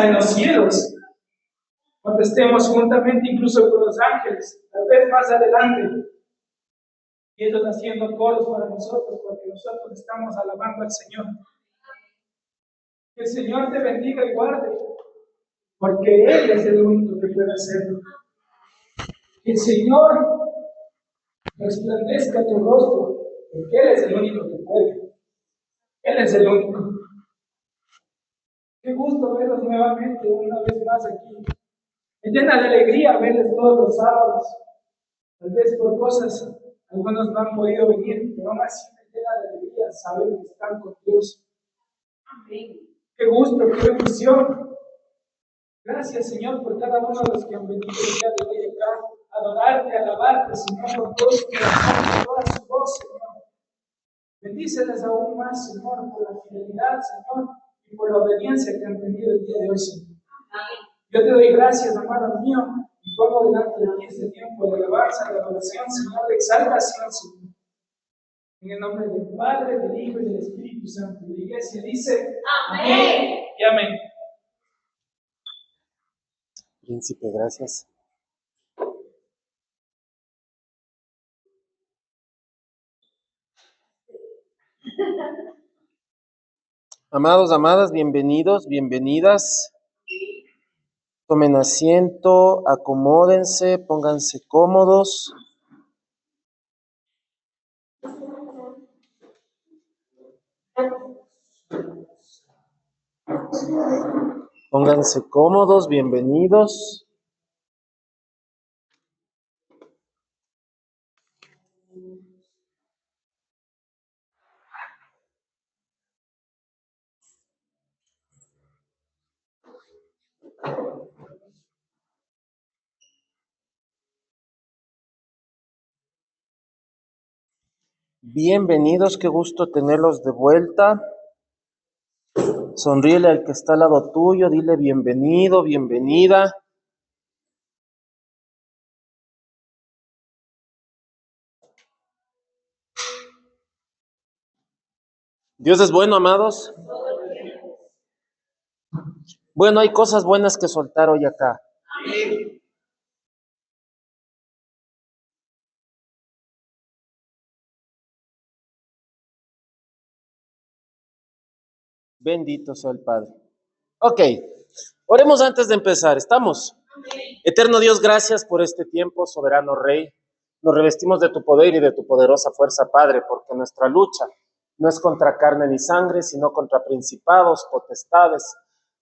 en los cielos, cuando estemos juntamente incluso con los ángeles, tal vez más adelante, y ellos haciendo coros para nosotros, porque nosotros estamos alabando al Señor. Que el Señor te bendiga y guarde, porque Él es el único que puede hacerlo. Que el Señor resplandezca tu rostro, porque Él es el único que puede. Él es el único. Qué gusto verlos nuevamente, una vez más aquí. Me llena de alegría verles todos los sábados. Tal vez por cosas, algunos no han podido venir, pero aún así me llena de alegría saber que están con Dios. Amén. Qué gusto, qué bendición. Gracias, Señor, por cada uno de los que han venido el día de hoy acá a adorarte, a alabarte, Señor, con todo su corazón, con toda su voz, Señor. Bendíceles aún más, Señor, por la fidelidad, Señor, y por la obediencia que han tenido el día de hoy, Señor. Yo te doy gracias, amado mío, y pongo delante de ti este tiempo de alabanza, de adoración, Señor, de exaltación, Señor. En el nombre del Padre, del Hijo y del Espíritu Santo. La iglesia dice: amén y amén. Príncipe, gracias. Amados, amadas, bienvenidos, bienvenidas. Tomen asiento, acomódense, pónganse cómodos. Pónganse cómodos, bienvenidos. Bienvenidos, qué gusto tenerlos de vuelta. Sonríele al que está al lado tuyo, dile bienvenido, bienvenida. Dios es bueno, amados. Bueno, hay cosas buenas que soltar hoy acá. Bendito sea el Padre. Ok, oremos antes de empezar. ¿Estamos? Eterno Dios, gracias por este tiempo, soberano Rey. Nos revestimos de tu poder y de tu poderosa fuerza, Padre, porque nuestra lucha no es contra carne ni sangre, sino contra principados, potestades,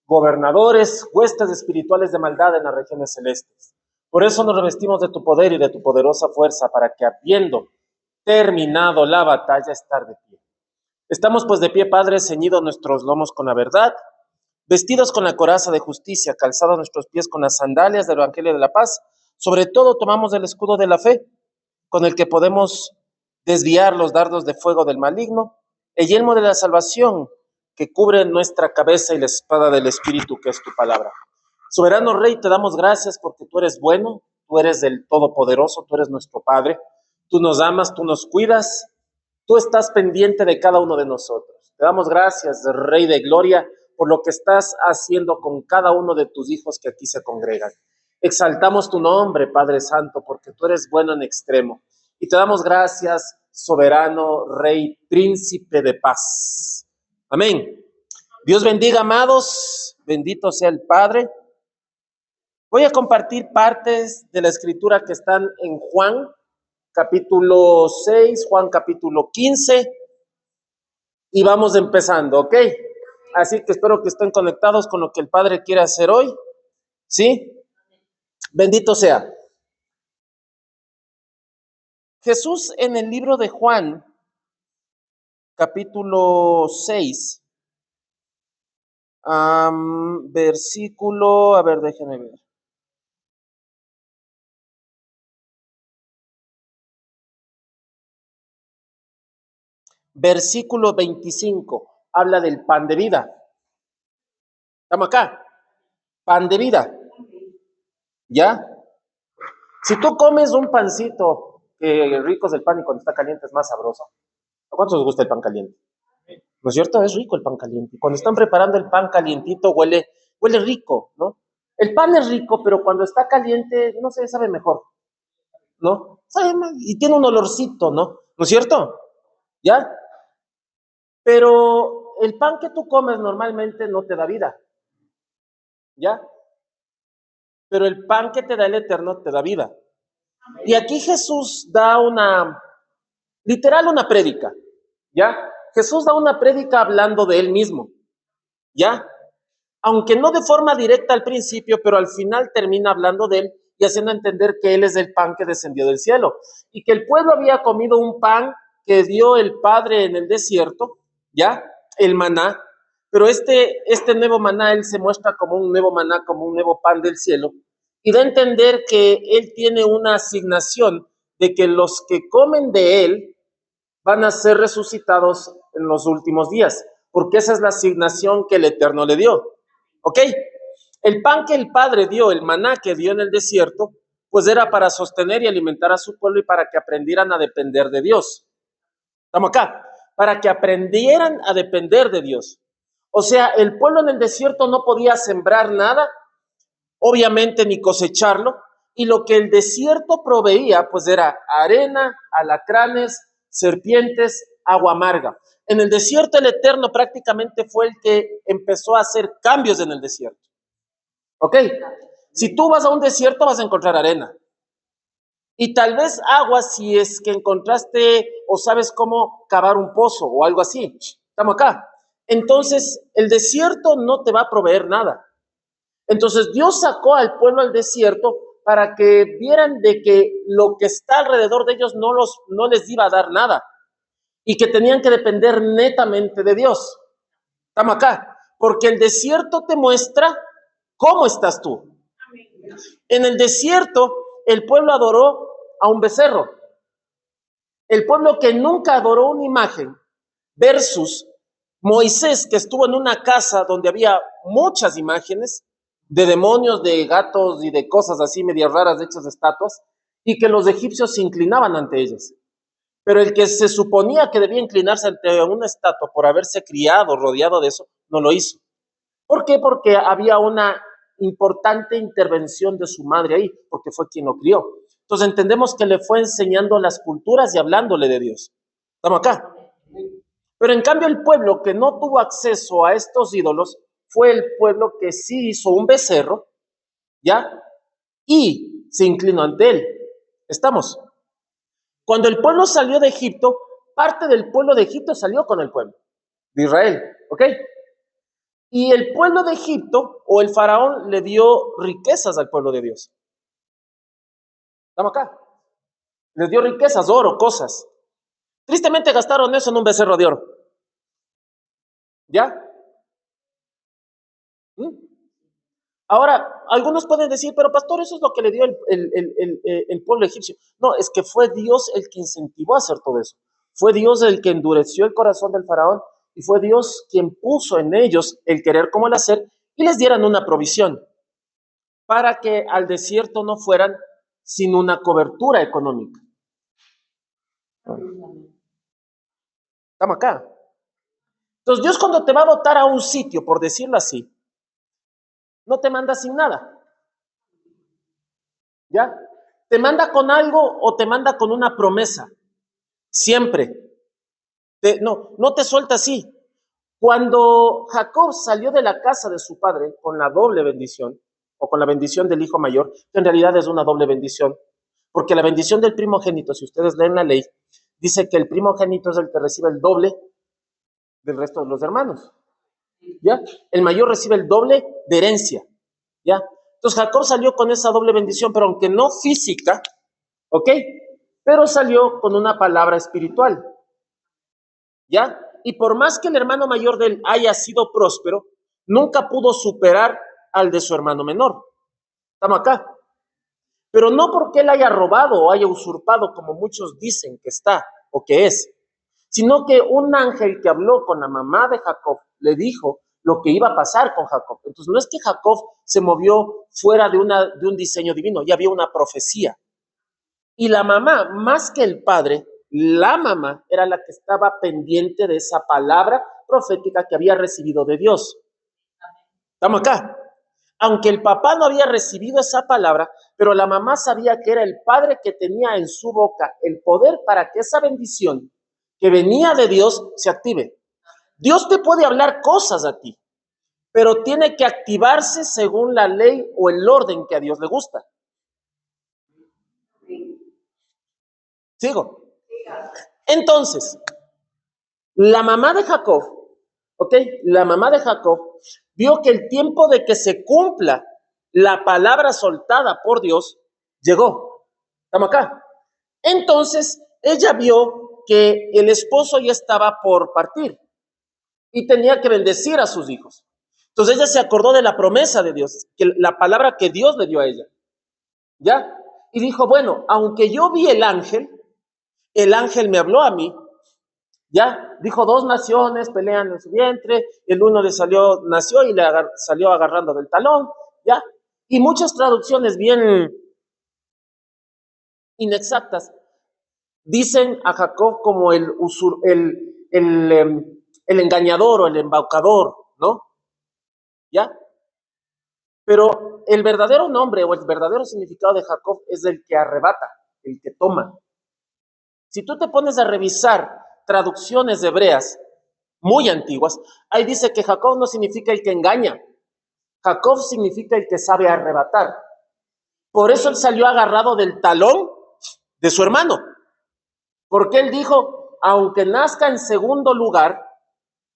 gobernadores, huestes espirituales de maldad en las regiones celestes. Por eso nos revestimos de tu poder y de tu poderosa fuerza, para que, habiendo terminado la batalla, estar de pie. Estamos pues de pie, Padre, ceñidos nuestros lomos con la verdad, vestidos con la coraza de justicia, calzados nuestros pies con las sandalias del Evangelio de la paz. Sobre todo tomamos el escudo de la fe, con el que podemos desviar los dardos de fuego del maligno, el yelmo de la salvación que cubre nuestra cabeza y la espada del Espíritu, que es tu palabra. Soberano Rey, te damos gracias porque tú eres bueno, tú eres del Todopoderoso, tú eres nuestro Padre, tú nos amas, tú nos cuidas, tú estás pendiente de cada uno de nosotros. Te damos gracias, Rey de Gloria, por lo que estás haciendo con cada uno de tus hijos que aquí se congregan. Exaltamos tu nombre, Padre Santo, porque tú eres bueno en extremo. Y te damos gracias, soberano, Rey, príncipe de paz. Amén. Dios bendiga, amados. Bendito sea el Padre. Voy a compartir partes de la escritura que están en Juan, capítulo 6, Juan capítulo 15. Y vamos empezando, ¿ok? Así que espero que estén conectados con lo que el Padre quiere hacer hoy. ¿Sí? Bendito sea. Jesús en el libro de Juan, capítulo 6, versículo, a ver, déjenme ver. Versículo 25, habla del pan de vida. ¿Estamos acá? Pan de vida. ¿Ya? Si tú comes un pancito, que rico es el pan y cuando está caliente es más sabroso. ¿A cuántos les gusta el pan caliente? ¿No es cierto? Es rico el pan caliente. Cuando están preparando el pan calientito huele huele rico, ¿no? El pan es rico, pero cuando está caliente, no sé, sabe mejor, ¿no? Sabe más, y tiene un olorcito, ¿no es cierto? ¿Ya? Pero el pan que tú comes normalmente no te da vida, ¿ya? Pero el pan que te da el Eterno te da vida. Y aquí Jesús da literal una prédica, ¿ya? Jesús da una prédica hablando de él mismo, ¿ya? Aunque no de forma directa al principio, pero al final termina hablando de él y haciendo entender que él es el pan que descendió del cielo y que el pueblo había comido un pan que dio el Padre en el desierto, ¿ya? El maná, pero este nuevo maná, él se muestra como un nuevo maná, como un nuevo pan del cielo, y da a entender que él tiene una asignación de que los que comen de él van a ser resucitados en los últimos días, porque esa es la asignación que el Eterno le dio. ¿Ok? El pan que el Padre dio, el maná que dio en el desierto, pues era para sostener y alimentar a su pueblo y para que aprendieran a depender de Dios. ¿Estamos acá? Para que aprendieran a depender de Dios. O sea, el pueblo en el desierto no podía sembrar nada, obviamente ni cosecharlo, y lo que el desierto proveía, pues era arena, alacranes, serpientes, agua amarga. En el desierto el Eterno prácticamente fue el que empezó a hacer cambios en el desierto. ¿Ok? Si tú vas a un desierto vas a encontrar arena. Y tal vez agua si es que encontraste o sabes cómo cavar un pozo o algo así. Estamos acá. Entonces, el desierto no te va a proveer nada. Entonces, Dios sacó al pueblo al desierto para que vieran de que lo que está alrededor de ellos no les iba a dar nada y que tenían que depender netamente de Dios. Estamos acá. Porque el desierto te muestra cómo estás tú. En el desierto, el pueblo adoró a un becerro. El pueblo que nunca adoró una imagen versus Moisés, que estuvo en una casa donde había muchas imágenes de demonios, de gatos y de cosas así medias raras hechas de estatuas, y que los egipcios se inclinaban ante ellas. Pero el que se suponía que debía inclinarse ante una estatua por haberse criado rodeado de eso, no lo hizo. ¿Por qué? Porque había una importante intervención de su madre ahí, porque fue quien lo crió. Entonces entendemos que le fue enseñando las culturas y hablándole de Dios. ¿Estamos acá? Pero en cambio el pueblo que no tuvo acceso a estos ídolos fue el pueblo que sí hizo un becerro, ¿ya? Y se inclinó ante él. ¿Estamos? Cuando el pueblo salió de Egipto, parte del pueblo de Egipto salió con el pueblo de Israel, ¿ok? Y el pueblo de Egipto o el faraón le dio riquezas al pueblo de Dios. ¿Estamos acá? Les dio riquezas, oro, cosas. Tristemente gastaron eso en un becerro de oro. ¿Ya? Ahora, algunos pueden decir, pero pastor, eso es lo que le dio el pueblo egipcio. No, es que fue Dios el que incentivó a hacer todo eso. Fue Dios el que endureció el corazón del faraón y fue Dios quien puso en ellos el querer como el hacer y les dieran una provisión para que al desierto no fueran sin una cobertura económica. Estamos acá. Entonces Dios cuando te va a botar a un sitio, por decirlo así, no te manda sin nada. ¿Ya? Te manda con algo o te manda con una promesa. Siempre. No te suelta así. Cuando Jacob salió de la casa de su padre con la doble bendición, o con la bendición del hijo mayor, que en realidad es una doble bendición, porque la bendición del primogénito, si ustedes leen la ley, dice que el primogénito es el que recibe el doble del resto de los hermanos. ¿Ya? El mayor recibe el doble de herencia. ¿Ya? Entonces Jacob salió con esa doble bendición, pero aunque no física, ¿ok? Pero salió con una palabra espiritual. ¿Ya? Y por más que el hermano mayor de él haya sido próspero, nunca pudo superar al de su hermano menor. Estamos acá. Pero no porque él haya robado o haya usurpado, como muchos dicen que está o que es, sino que un ángel que habló con la mamá de Jacob le dijo lo que iba a pasar con Jacob. Entonces no es que Jacob se movió fuera de un diseño divino, ya había una profecía. Y la mamá, más que el padre, la mamá era la que estaba pendiente de esa palabra profética que había recibido de Dios. ¿Estamos acá? Aunque el papá no había recibido esa palabra, pero la mamá sabía que era el padre que tenía en su boca el poder para que esa bendición que venía de Dios se active. Dios te puede hablar cosas a ti, pero tiene que activarse según la ley o el orden que a Dios le gusta. ¿Sigo? Entonces, la mamá de Jacob, ¿ok? La mamá de Jacob vio que el tiempo de que se cumpla la palabra soltada por Dios llegó. ¿Estamos acá? Entonces, ella vio que el esposo ya estaba por partir y tenía que bendecir a sus hijos. Entonces ella se acordó de la promesa de Dios, que la palabra que Dios le dio a ella, ¿ya? Y dijo, bueno, aunque yo vi el ángel me habló a mí, ¿ya? Dijo, 2 naciones pelean en su vientre, el uno nació y le salió agarrando del talón, ¿ya? Y muchas traducciones bien inexactas dicen a Jacob como el engañador o el embaucador, ¿no? ¿Ya? Pero el verdadero nombre o el verdadero significado de Jacob es el que arrebata, el que toma. Si tú te pones a revisar traducciones hebreas muy antiguas, ahí dice que Jacob no significa el que engaña. Jacob significa el que sabe arrebatar. Por eso él salió agarrado del talón de su hermano. Porque él dijo, aunque nazca en segundo lugar,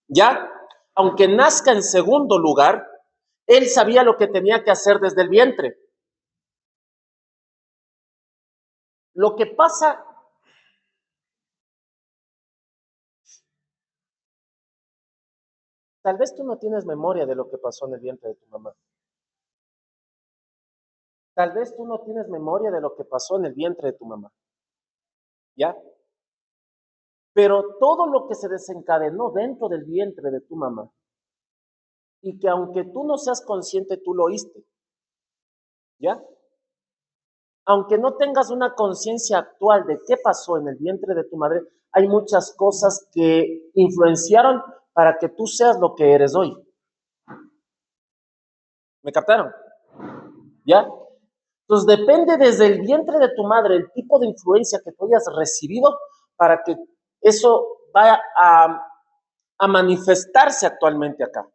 ¿ya? Aunque nazca en segundo lugar, él sabía lo que tenía que hacer desde el vientre. Lo que pasa, tal vez tú no tienes memoria de lo que pasó en el vientre de tu mamá. Tal vez tú no tienes memoria de lo que pasó en el vientre de tu mamá. ¿Ya? Pero todo lo que se desencadenó dentro del vientre de tu mamá, y que aunque tú no seas consciente, tú lo oíste. ¿Ya? Aunque no tengas una conciencia actual de qué pasó en el vientre de tu madre, hay muchas cosas que influenciaron para que tú seas lo que eres hoy. ¿Me captaron? ¿Ya? Entonces depende desde el vientre de tu madre el tipo de influencia que tú hayas recibido para que eso vaya a manifestarse actualmente acá.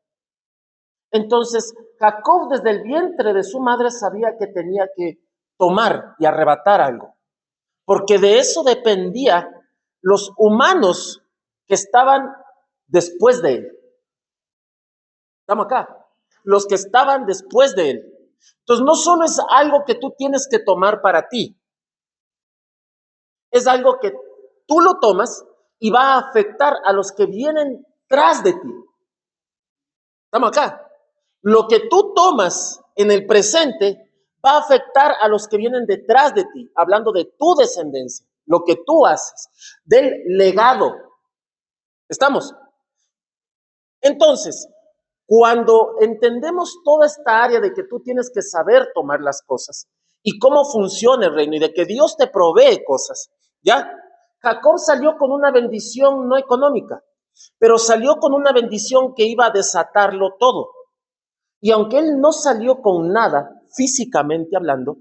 Entonces Jacob desde el vientre de su madre sabía que tenía que tomar y arrebatar algo, porque de eso dependía los humanos que estaban después de él. Estamos acá, los que estaban después de él. Entonces no solo es algo que tú tienes que tomar para ti, es algo que tú lo tomas y va a afectar a los que vienen tras de ti. Estamos acá. Lo que tú tomas en el presente va a afectar a los que vienen detrás de ti, hablando de tu descendencia, lo que tú haces, del legado. ¿Estamos? Entonces, cuando entendemos toda esta área de que tú tienes que saber tomar las cosas y cómo funciona el reino y de que Dios te provee cosas, ¿ya? Jacob salió con una bendición no económica, pero salió con una bendición que iba a desatarlo todo. Y aunque él no salió con nada, físicamente hablando,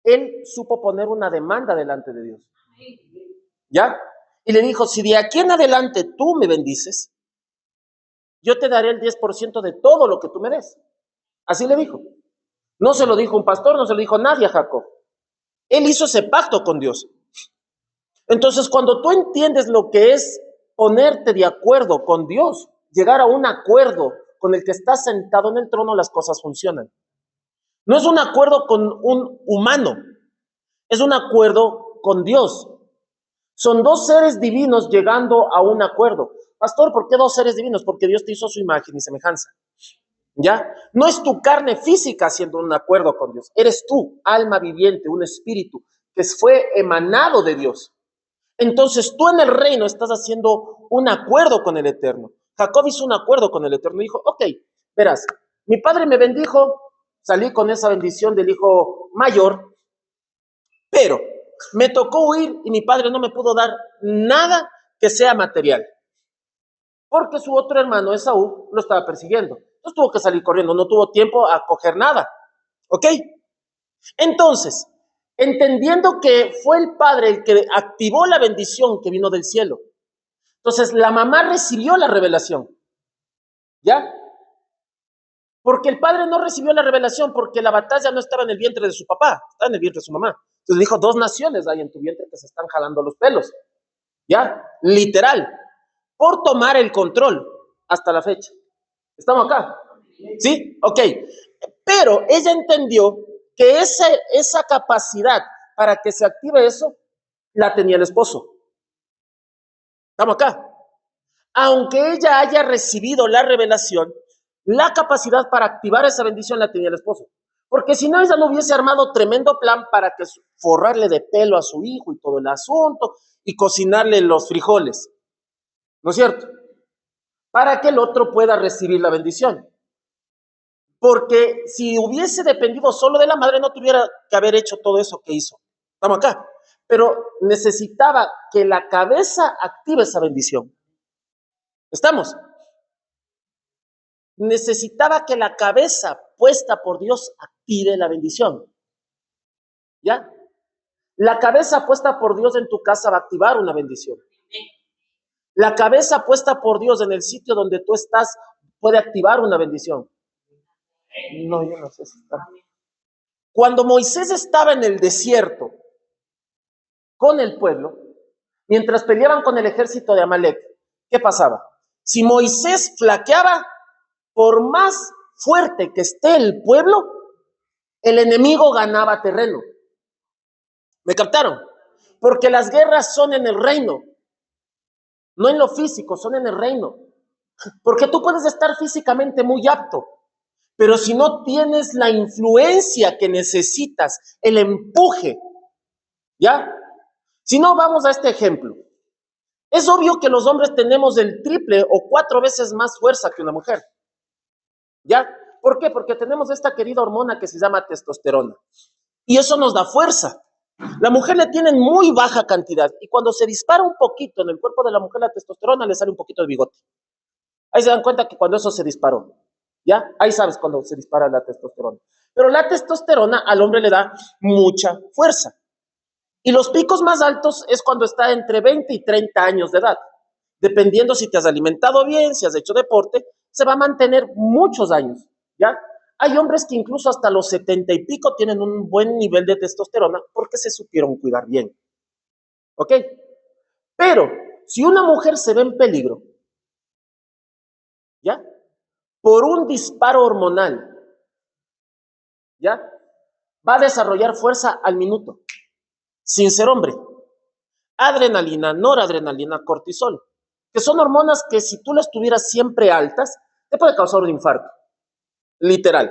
él supo poner una demanda delante de Dios. ¿Ya? Y le dijo, si de aquí en adelante tú me bendices, yo te daré el 10% de todo lo que tú me des. Así le dijo. No se lo dijo un pastor, no se lo dijo nadie a Jacob. Él hizo ese pacto con Dios. Entonces, cuando tú entiendes lo que es ponerte de acuerdo con Dios, llegar a un acuerdo con el que está sentado en el trono, las cosas funcionan. No es un acuerdo con un humano, es un acuerdo con Dios. Son 2 seres divinos llegando a un acuerdo. Pastor, ¿por qué 2 seres divinos? Porque Dios te hizo su imagen y semejanza. ¿Ya? No es tu carne física haciendo un acuerdo con Dios. Eres tú, alma viviente, un espíritu que fue emanado de Dios. Entonces tú en el reino estás haciendo un acuerdo con el Eterno. Jacob hizo un acuerdo con el Eterno y dijo, ok, verás, mi padre me bendijo, salí con esa bendición del hijo mayor, pero me tocó huir y mi padre no me pudo dar nada que sea material, porque su otro hermano, Esaú, lo estaba persiguiendo. Entonces Entonces tuvo que salir corriendo, no tuvo tiempo a coger nada. ¿Ok? Entonces, entendiendo que fue el padre el que activó la bendición que vino del cielo, entonces la mamá recibió la revelación. ¿Ya? Porque el padre no recibió la revelación porque la batalla no estaba en el vientre de su papá, estaba en el vientre de su mamá. Entonces dijo, 2 naciones hay en tu vientre que se están jalando los pelos. ¿Ya? Literal. Por tomar el control hasta la fecha. ¿Estamos acá? ¿Sí? Ok. Pero ella entendió que esa capacidad para que se active eso, la tenía el esposo. ¿Estamos acá? Aunque ella haya recibido la revelación, la capacidad para activar esa bendición la tenía el esposo. Porque si no, ella no hubiese armado tremendo plan para que forrarle de pelo a su hijo y todo el asunto y cocinarle los frijoles. ¿No es cierto? Para que el otro pueda recibir la bendición. Porque si hubiese dependido solo de la madre, no tuviera que haber hecho todo eso que hizo. Estamos acá. Pero necesitaba que la cabeza active esa bendición. ¿Estamos? Necesitaba que la cabeza puesta por Dios active la bendición. ¿Ya? La cabeza puesta por Dios en tu casa va a activar una bendición. La cabeza puesta por Dios en el sitio donde tú estás puede activar una bendición. No, yo no sé si está. Cuando Moisés estaba en el desierto con el pueblo, mientras peleaban con el ejército de Amalek, ¿qué pasaba? Si Moisés flaqueaba, por más fuerte que esté el pueblo, el enemigo ganaba terreno. ¿Me captaron? Porque las guerras son en el reino, no en lo físico, son en el reino. Porque tú puedes estar físicamente muy apto, pero si no tienes la influencia que necesitas, el empuje, ¿ya? Si no, vamos a este ejemplo. Es obvio que los hombres tenemos el triple o 4 veces más fuerza que una mujer, ¿ya? ¿Por qué? Porque tenemos esta querida hormona que se llama testosterona. Y eso nos da fuerza. La mujer le tienen muy baja cantidad y cuando se dispara un poquito en el cuerpo de la mujer la testosterona le sale un poquito de bigote. Ahí se dan cuenta que cuando eso se disparó, ¿ya? Ahí sabes cuando se dispara la testosterona. Pero la testosterona al hombre le da mucha fuerza. Y los picos más altos es cuando está entre 20 y 30 años de edad. Dependiendo si te has alimentado bien, si has hecho deporte, se va a mantener muchos años, ¿ya? Hay hombres que incluso hasta los 70 y pico tienen un buen nivel de testosterona porque se supieron cuidar bien. ¿Ok? Pero si una mujer se ve en peligro, ¿ya? Por un disparo hormonal, ¿ya? Va a desarrollar fuerza al minuto, sin ser hombre. Adrenalina, noradrenalina, cortisol, que son hormonas que si tú las tuvieras siempre altas, te puede causar un infarto, literal.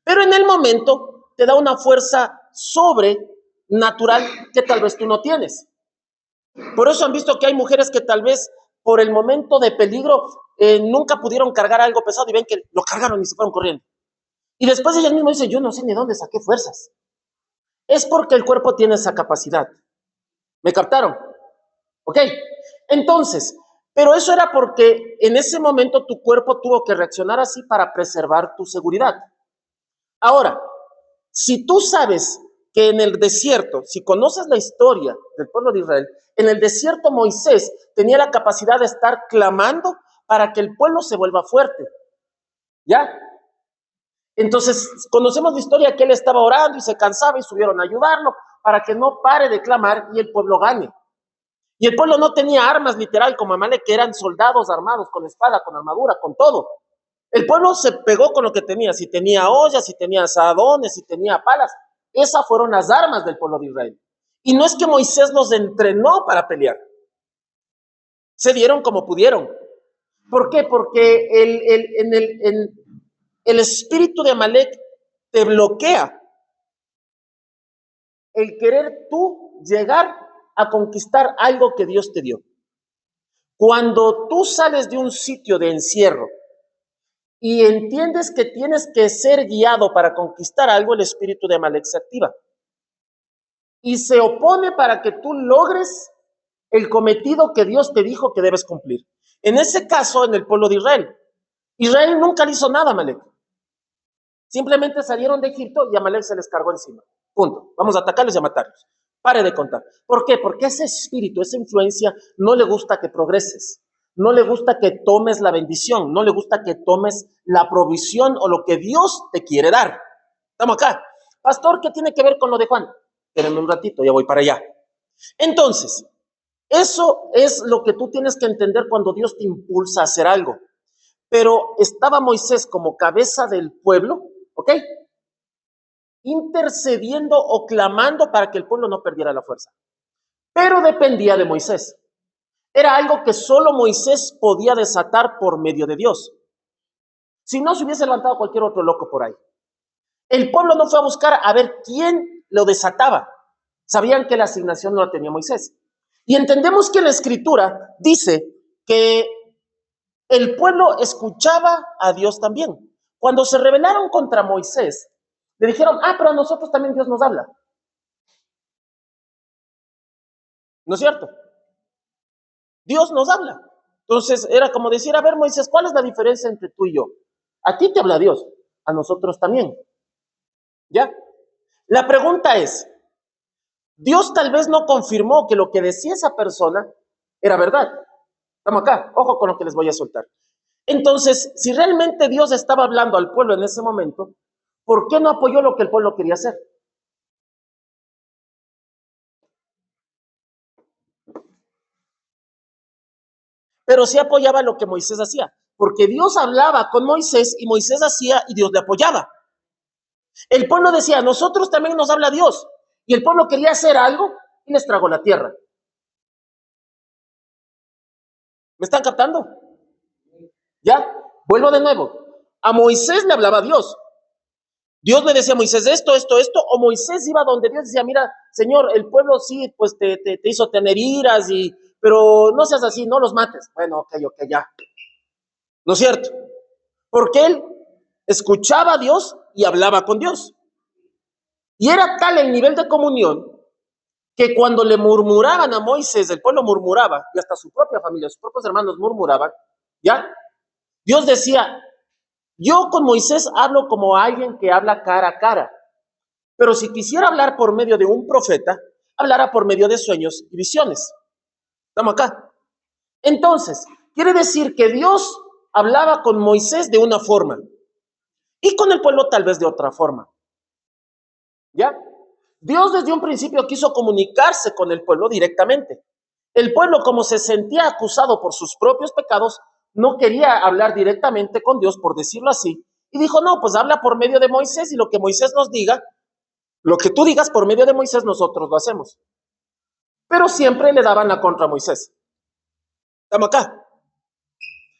Pero en el momento te da una fuerza sobrenatural que tal vez tú no tienes. Por eso han visto que hay mujeres que tal vez por el momento de peligro nunca pudieron cargar algo pesado y ven que lo cargaron y se fueron corriendo. Y después ellas mismas dicen, yo no sé ni dónde saqué fuerzas. Es porque el cuerpo tiene esa capacidad. ¿Me captaron? ¿Ok? Entonces, pero eso era porque en ese momento tu cuerpo tuvo que reaccionar así para preservar tu seguridad. Ahora, si tú sabes que en el desierto, si conoces la historia del pueblo de Israel, en el desierto Moisés tenía la capacidad de estar clamando para que el pueblo se vuelva fuerte. ¿Ya? Entonces, conocemos la historia que él estaba orando y se cansaba y subieron a ayudarlo para que no pare de clamar y el pueblo gane. Y el pueblo no tenía armas literal como Amalek, que eran soldados armados con espada, con armadura, con todo. El pueblo se pegó con lo que tenía, si tenía ollas, si tenía asadones, si tenía palas. Esas fueron las armas del pueblo de Israel. Y no es que Moisés los entrenó para pelear. Se dieron como pudieron. ¿Por qué? Porque el espíritu de Amalek te bloquea el querer tú llegar a conquistar algo que Dios te dio. Cuando tú sales de un sitio de encierro y entiendes que tienes que ser guiado para conquistar algo, el espíritu de Amalek se activa y se opone para que tú logres el cometido que Dios te dijo que debes cumplir. En ese caso, en el pueblo de Israel, Israel nunca le hizo nada a Amalek. Simplemente salieron de Egipto y Amalek se les cargó encima. Punto. Vamos a atacarlos y a matarlos. Pare de contar. ¿Por qué? Porque ese espíritu, esa influencia, no le gusta que progreses. No le gusta que tomes la bendición. No le gusta que tomes la provisión o lo que Dios te quiere dar. Estamos acá. Pastor, ¿qué tiene que ver con lo de Juan? Espérenme un ratito, ya voy para allá. Entonces, eso es lo que tú tienes que entender cuando Dios te impulsa a hacer algo. Pero estaba Moisés como cabeza del pueblo, ¿ok? Intercediendo o clamando para que el pueblo no perdiera la fuerza. Pero dependía de Moisés. Era algo que solo Moisés podía desatar por medio de Dios. Si no, se hubiese levantado cualquier otro loco por ahí. El pueblo no fue a buscar a ver quién lo desataba. Sabían que la asignación no la tenía Moisés. Y entendemos que la escritura dice que el pueblo escuchaba a Dios también. Cuando se rebelaron contra Moisés, le dijeron, pero a nosotros también Dios nos habla. ¿No es cierto? Dios nos habla. Entonces era como decir, a ver Moisés, ¿cuál es la diferencia entre tú y yo? A ti te habla Dios, a nosotros también. ¿Ya? La pregunta es, Dios tal vez no confirmó que lo que decía esa persona era verdad. Estamos acá, ojo con lo que les voy a soltar. Entonces, si realmente Dios estaba hablando al pueblo en ese momento, ¿por qué no apoyó lo que el pueblo quería hacer? Pero sí apoyaba lo que Moisés hacía, porque Dios hablaba con Moisés y Moisés hacía y Dios le apoyaba. El pueblo decía, nosotros también nos habla Dios, y el pueblo quería hacer algo y les tragó la tierra. ¿Me están captando? ¿Ya? Vuelvo de nuevo. A Moisés le hablaba Dios. Dios le decía a Moisés esto, o Moisés iba donde Dios decía, mira, Señor, el pueblo sí, pues te hizo tener iras, pero no seas así, no los mates. Bueno, ok, ya. ¿No es cierto? Porque él escuchaba a Dios y hablaba con Dios. Y era tal el nivel de comunión que cuando le murmuraban a Moisés, el pueblo murmuraba, y hasta su propia familia, sus propios hermanos murmuraban, ¿ya? Dios decía, yo con Moisés hablo como alguien que habla cara a cara, pero si quisiera hablar por medio de un profeta, hablara por medio de sueños y visiones. ¿Estamos acá? Entonces, quiere decir que Dios hablaba con Moisés de una forma y con el pueblo tal vez de otra forma. ¿Ya? Dios desde un principio quiso comunicarse con el pueblo directamente. El pueblo, como se sentía acusado por sus propios pecados, no quería hablar directamente con Dios, por decirlo así, y dijo, no, pues habla por medio de Moisés y lo que Moisés nos diga, lo que tú digas por medio de Moisés, nosotros lo hacemos. Pero siempre le daban la contra a Moisés. Estamos acá.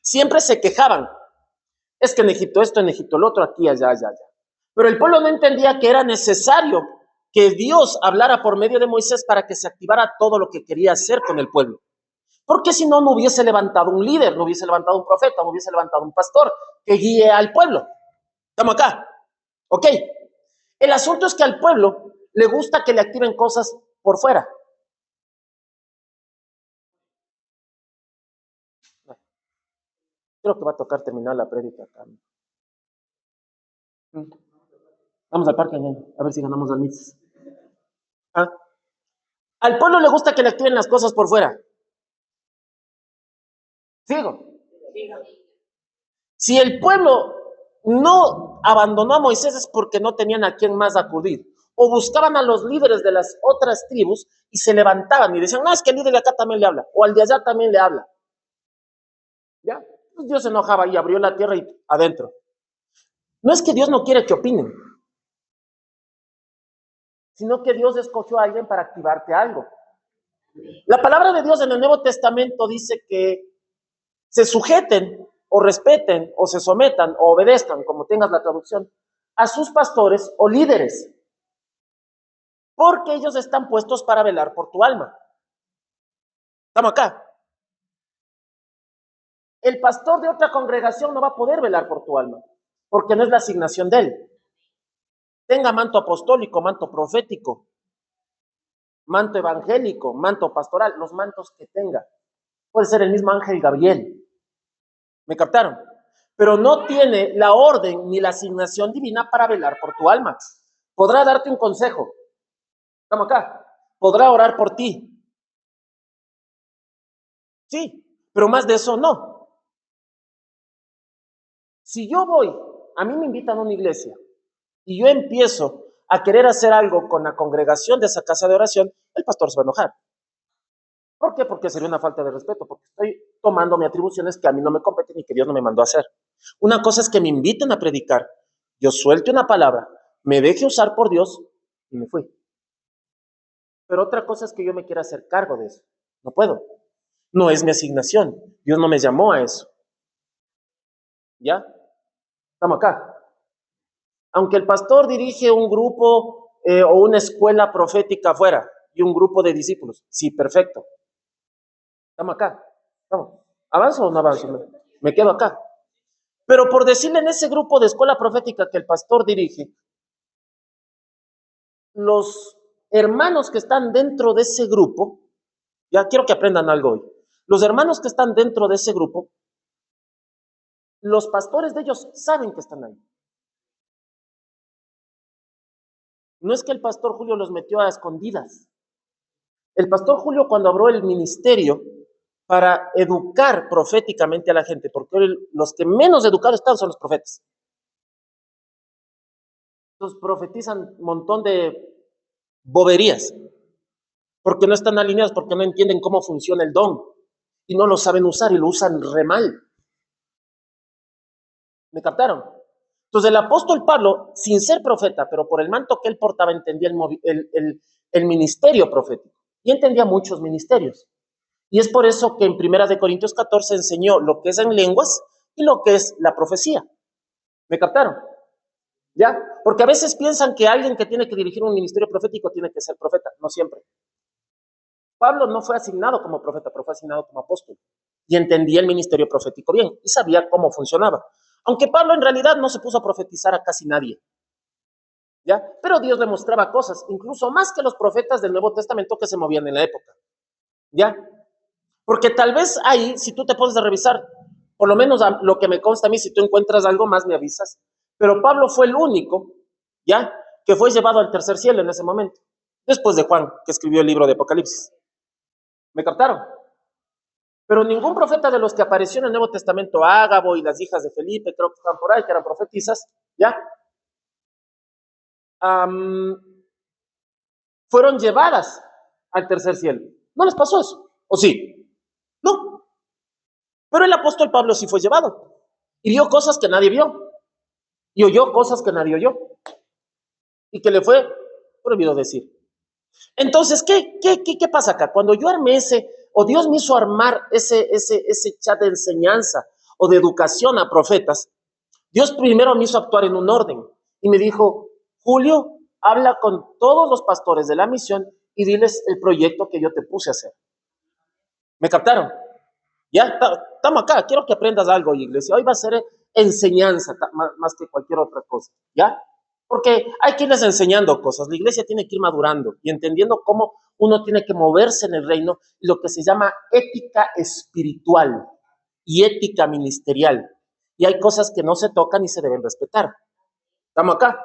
Siempre se quejaban. Es que en Egipto esto, en Egipto el otro, aquí, allá. Pero el pueblo no entendía que era necesario que Dios hablara por medio de Moisés para que se activara todo lo que quería hacer con el pueblo. Porque si no, no hubiese levantado un líder, no hubiese levantado un profeta, no hubiese levantado un pastor que guíe al pueblo. Estamos acá. Ok. El asunto es que al pueblo le gusta que le activen cosas por fuera. Creo que va a tocar terminar la prédica acá. Vamos al parque, a ver si ganamos al Mises. Al pueblo le gusta que le activen las cosas por fuera. Sigo. Si el pueblo no abandonó a Moisés es porque no tenían a quién más acudir. O buscaban a los líderes de las otras tribus y se levantaban y decían, no, es que el líder de acá también le habla, o al de allá también le habla. ¿Ya? Pues Dios se enojaba y abrió la tierra y adentro. No es que Dios no quiere que opinen, sino que Dios escogió a alguien para activarte algo. La palabra de Dios en el Nuevo Testamento dice que se sujeten o respeten o se sometan o obedezcan, como tengas la traducción, a sus pastores o líderes, porque ellos están puestos para velar por tu alma. Estamos acá. El pastor de otra congregación no va a poder velar por tu alma, porque no es la asignación de él. Tenga manto apostólico, manto profético, manto evangélico, manto pastoral, los mantos que tenga. Puede ser el mismo ángel Gabriel. ¿Me captaron? pero no tiene la orden ni la asignación divina para velar por tu alma. Podrá darte un consejo. Estamos acá. Podrá orar por ti. Sí, pero más de eso no. Si yo voy, a mí me invitan a una iglesia y yo empiezo a querer hacer algo con la congregación de esa casa de oración, el pastor se va a enojar. ¿Por qué? Porque sería una falta de respeto, porque estoy tomando mis atribuciones que a mí no me competen y que Dios no me mandó a hacer. Una cosa es que me inviten a predicar, yo suelte una palabra, me deje usar por Dios y me fui. Pero otra cosa es que yo me quiera hacer cargo de eso. No puedo. No es mi asignación. Dios no me llamó a eso. ¿Ya? Estamos acá. Aunque el pastor dirige un grupo o una escuela profética afuera y un grupo de discípulos. Sí, perfecto. Estamos acá. Estamos. ¿Avanzo o no avanzo? Me quedo acá. Pero por decirle en ese grupo de escuela profética que el pastor dirige, los hermanos que están dentro de ese grupo, ya quiero que aprendan algo hoy. Los hermanos que están dentro de ese grupo, los pastores de ellos saben que están ahí. No es que el pastor Julio los metió a escondidas. El pastor Julio, cuando abrió el ministerio para educar proféticamente a la gente, porque los que menos educados están son los profetas. Entonces profetizan un montón de boberías, porque no están alineados, porque no entienden cómo funciona el don y no lo saben usar y lo usan re mal. ¿Me captaron? Entonces el apóstol Pablo, sin ser profeta, pero por el manto que él portaba, entendía el ministerio profético y entendía muchos ministerios. Y es por eso que en 1 Corintios 14 enseñó lo que es en lenguas y lo que es la profecía. ¿Me captaron? ¿Ya? Porque a veces piensan que alguien que tiene que dirigir un ministerio profético tiene que ser profeta. No siempre. Pablo no fue asignado como profeta, pero fue asignado como apóstol. Y entendía el ministerio profético bien y sabía cómo funcionaba. Aunque Pablo en realidad no se puso a profetizar a casi nadie. ¿Ya? Pero Dios le mostraba cosas, incluso más que los profetas del Nuevo Testamento que se movían en la época. ¿Ya? Porque tal vez ahí, si tú te pones a revisar, por lo menos a lo que me consta a mí, si tú encuentras algo más, me avisas. Pero Pablo fue el único, ¿ya? Que fue llevado al tercer cielo en ese momento. Después de Juan, que escribió el libro de Apocalipsis. ¿Me captaron? Pero ningún profeta de los que apareció en el Nuevo Testamento, Ágabo y las hijas de Felipe, creo que estaban por ahí, que eran profetisas, ¿ya? Fueron llevadas al tercer cielo. ¿No les pasó eso? ¿O sí? No. Pero el apóstol Pablo sí fue llevado. Y vio cosas que nadie vio. Y oyó cosas que nadie oyó. Y que le fue prohibido decir. Entonces, ¿qué pasa acá? Cuando yo armé o Dios me hizo armar ese chat de enseñanza o de educación a profetas, Dios primero me hizo actuar en un orden. Y me dijo, Julio, habla con todos los pastores de la misión y diles el proyecto que yo te puse a hacer. ¿Me captaron? Ya, estamos acá. Quiero que aprendas algo, iglesia. Hoy va a ser enseñanza más que cualquier otra cosa. ¿Ya? Porque hay que irles enseñando cosas. La iglesia tiene que ir madurando y entendiendo cómo uno tiene que moverse en el reino, lo que se llama ética espiritual y ética ministerial. Y hay cosas que no se tocan y se deben respetar. ¿Estamos acá?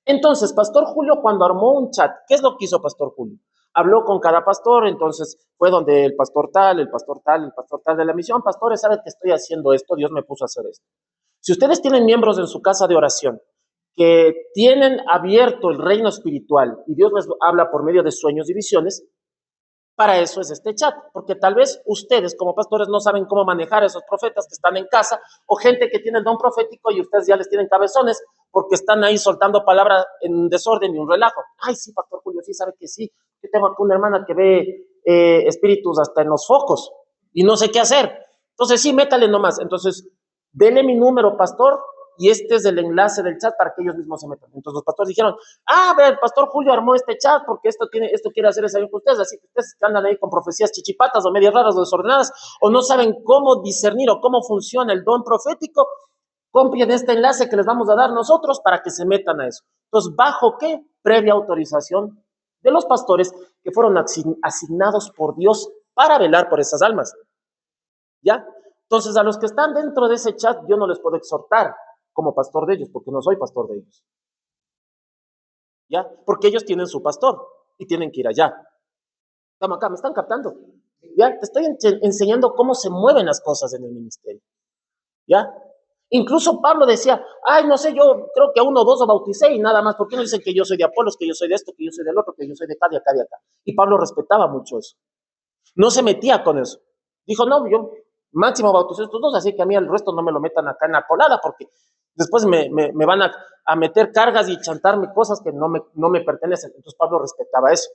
Entonces, Pastor Julio, cuando armó un chat, ¿qué es lo que hizo Pastor Julio? Habló con cada pastor, entonces fue donde el pastor tal, el pastor tal, el pastor tal de la misión. Pastores, ¿saben que estoy haciendo esto? Dios me puso a hacer esto. Si ustedes tienen miembros en su casa de oración que tienen abierto el reino espiritual y Dios les habla por medio de sueños y visiones, para eso es este chat, porque tal vez ustedes como pastores no saben cómo manejar a esos profetas que están en casa o gente que tiene el don profético y ustedes ya les tienen cabezones porque están ahí soltando palabras en desorden y un relajo. Ay, sí, Pastor Julio, sí, sabe que sí. Yo tengo aquí una hermana que ve espíritus hasta en los focos y no sé qué hacer. Entonces, sí, métale nomás. Entonces, dele mi número, pastor, y este es el enlace del chat para que ellos mismos se metan. Entonces los pastores dijeron, a ver, el pastor Julio armó este chat porque esto quiere hacer ese bien con ustedes, así que ustedes que andan ahí con profecías chichipatas o medias raras o desordenadas, o no saben cómo discernir o cómo funciona el don profético, copien este enlace que les vamos a dar nosotros para que se metan a eso. Entonces, ¿bajo qué? Previa autorización de los pastores que fueron asignados por Dios para velar por esas almas. ¿Ya? Entonces, a los que están dentro de ese chat, yo no les puedo exhortar como pastor de ellos, porque no soy pastor de ellos. ¿Ya? Porque ellos tienen su pastor y tienen que ir allá. Estamos acá, ¿me están captando? ¿Ya? Te estoy enseñando cómo se mueven las cosas en el ministerio. ¿Ya? Incluso Pablo decía, ay, no sé, yo creo que a uno o dos lo bauticé y nada más. ¿Por qué no dicen que yo soy de Apolos, que yo soy de esto, que yo soy del otro, que yo soy de acá, de acá, de acá? Y Pablo respetaba mucho eso. No se metía con eso. Dijo, no, yo máximo bauticé estos dos, así que a mí el resto no me lo metan acá en la colada, porque después me van a meter cargas y chantarme cosas que no me pertenecen. Entonces Pablo respetaba eso.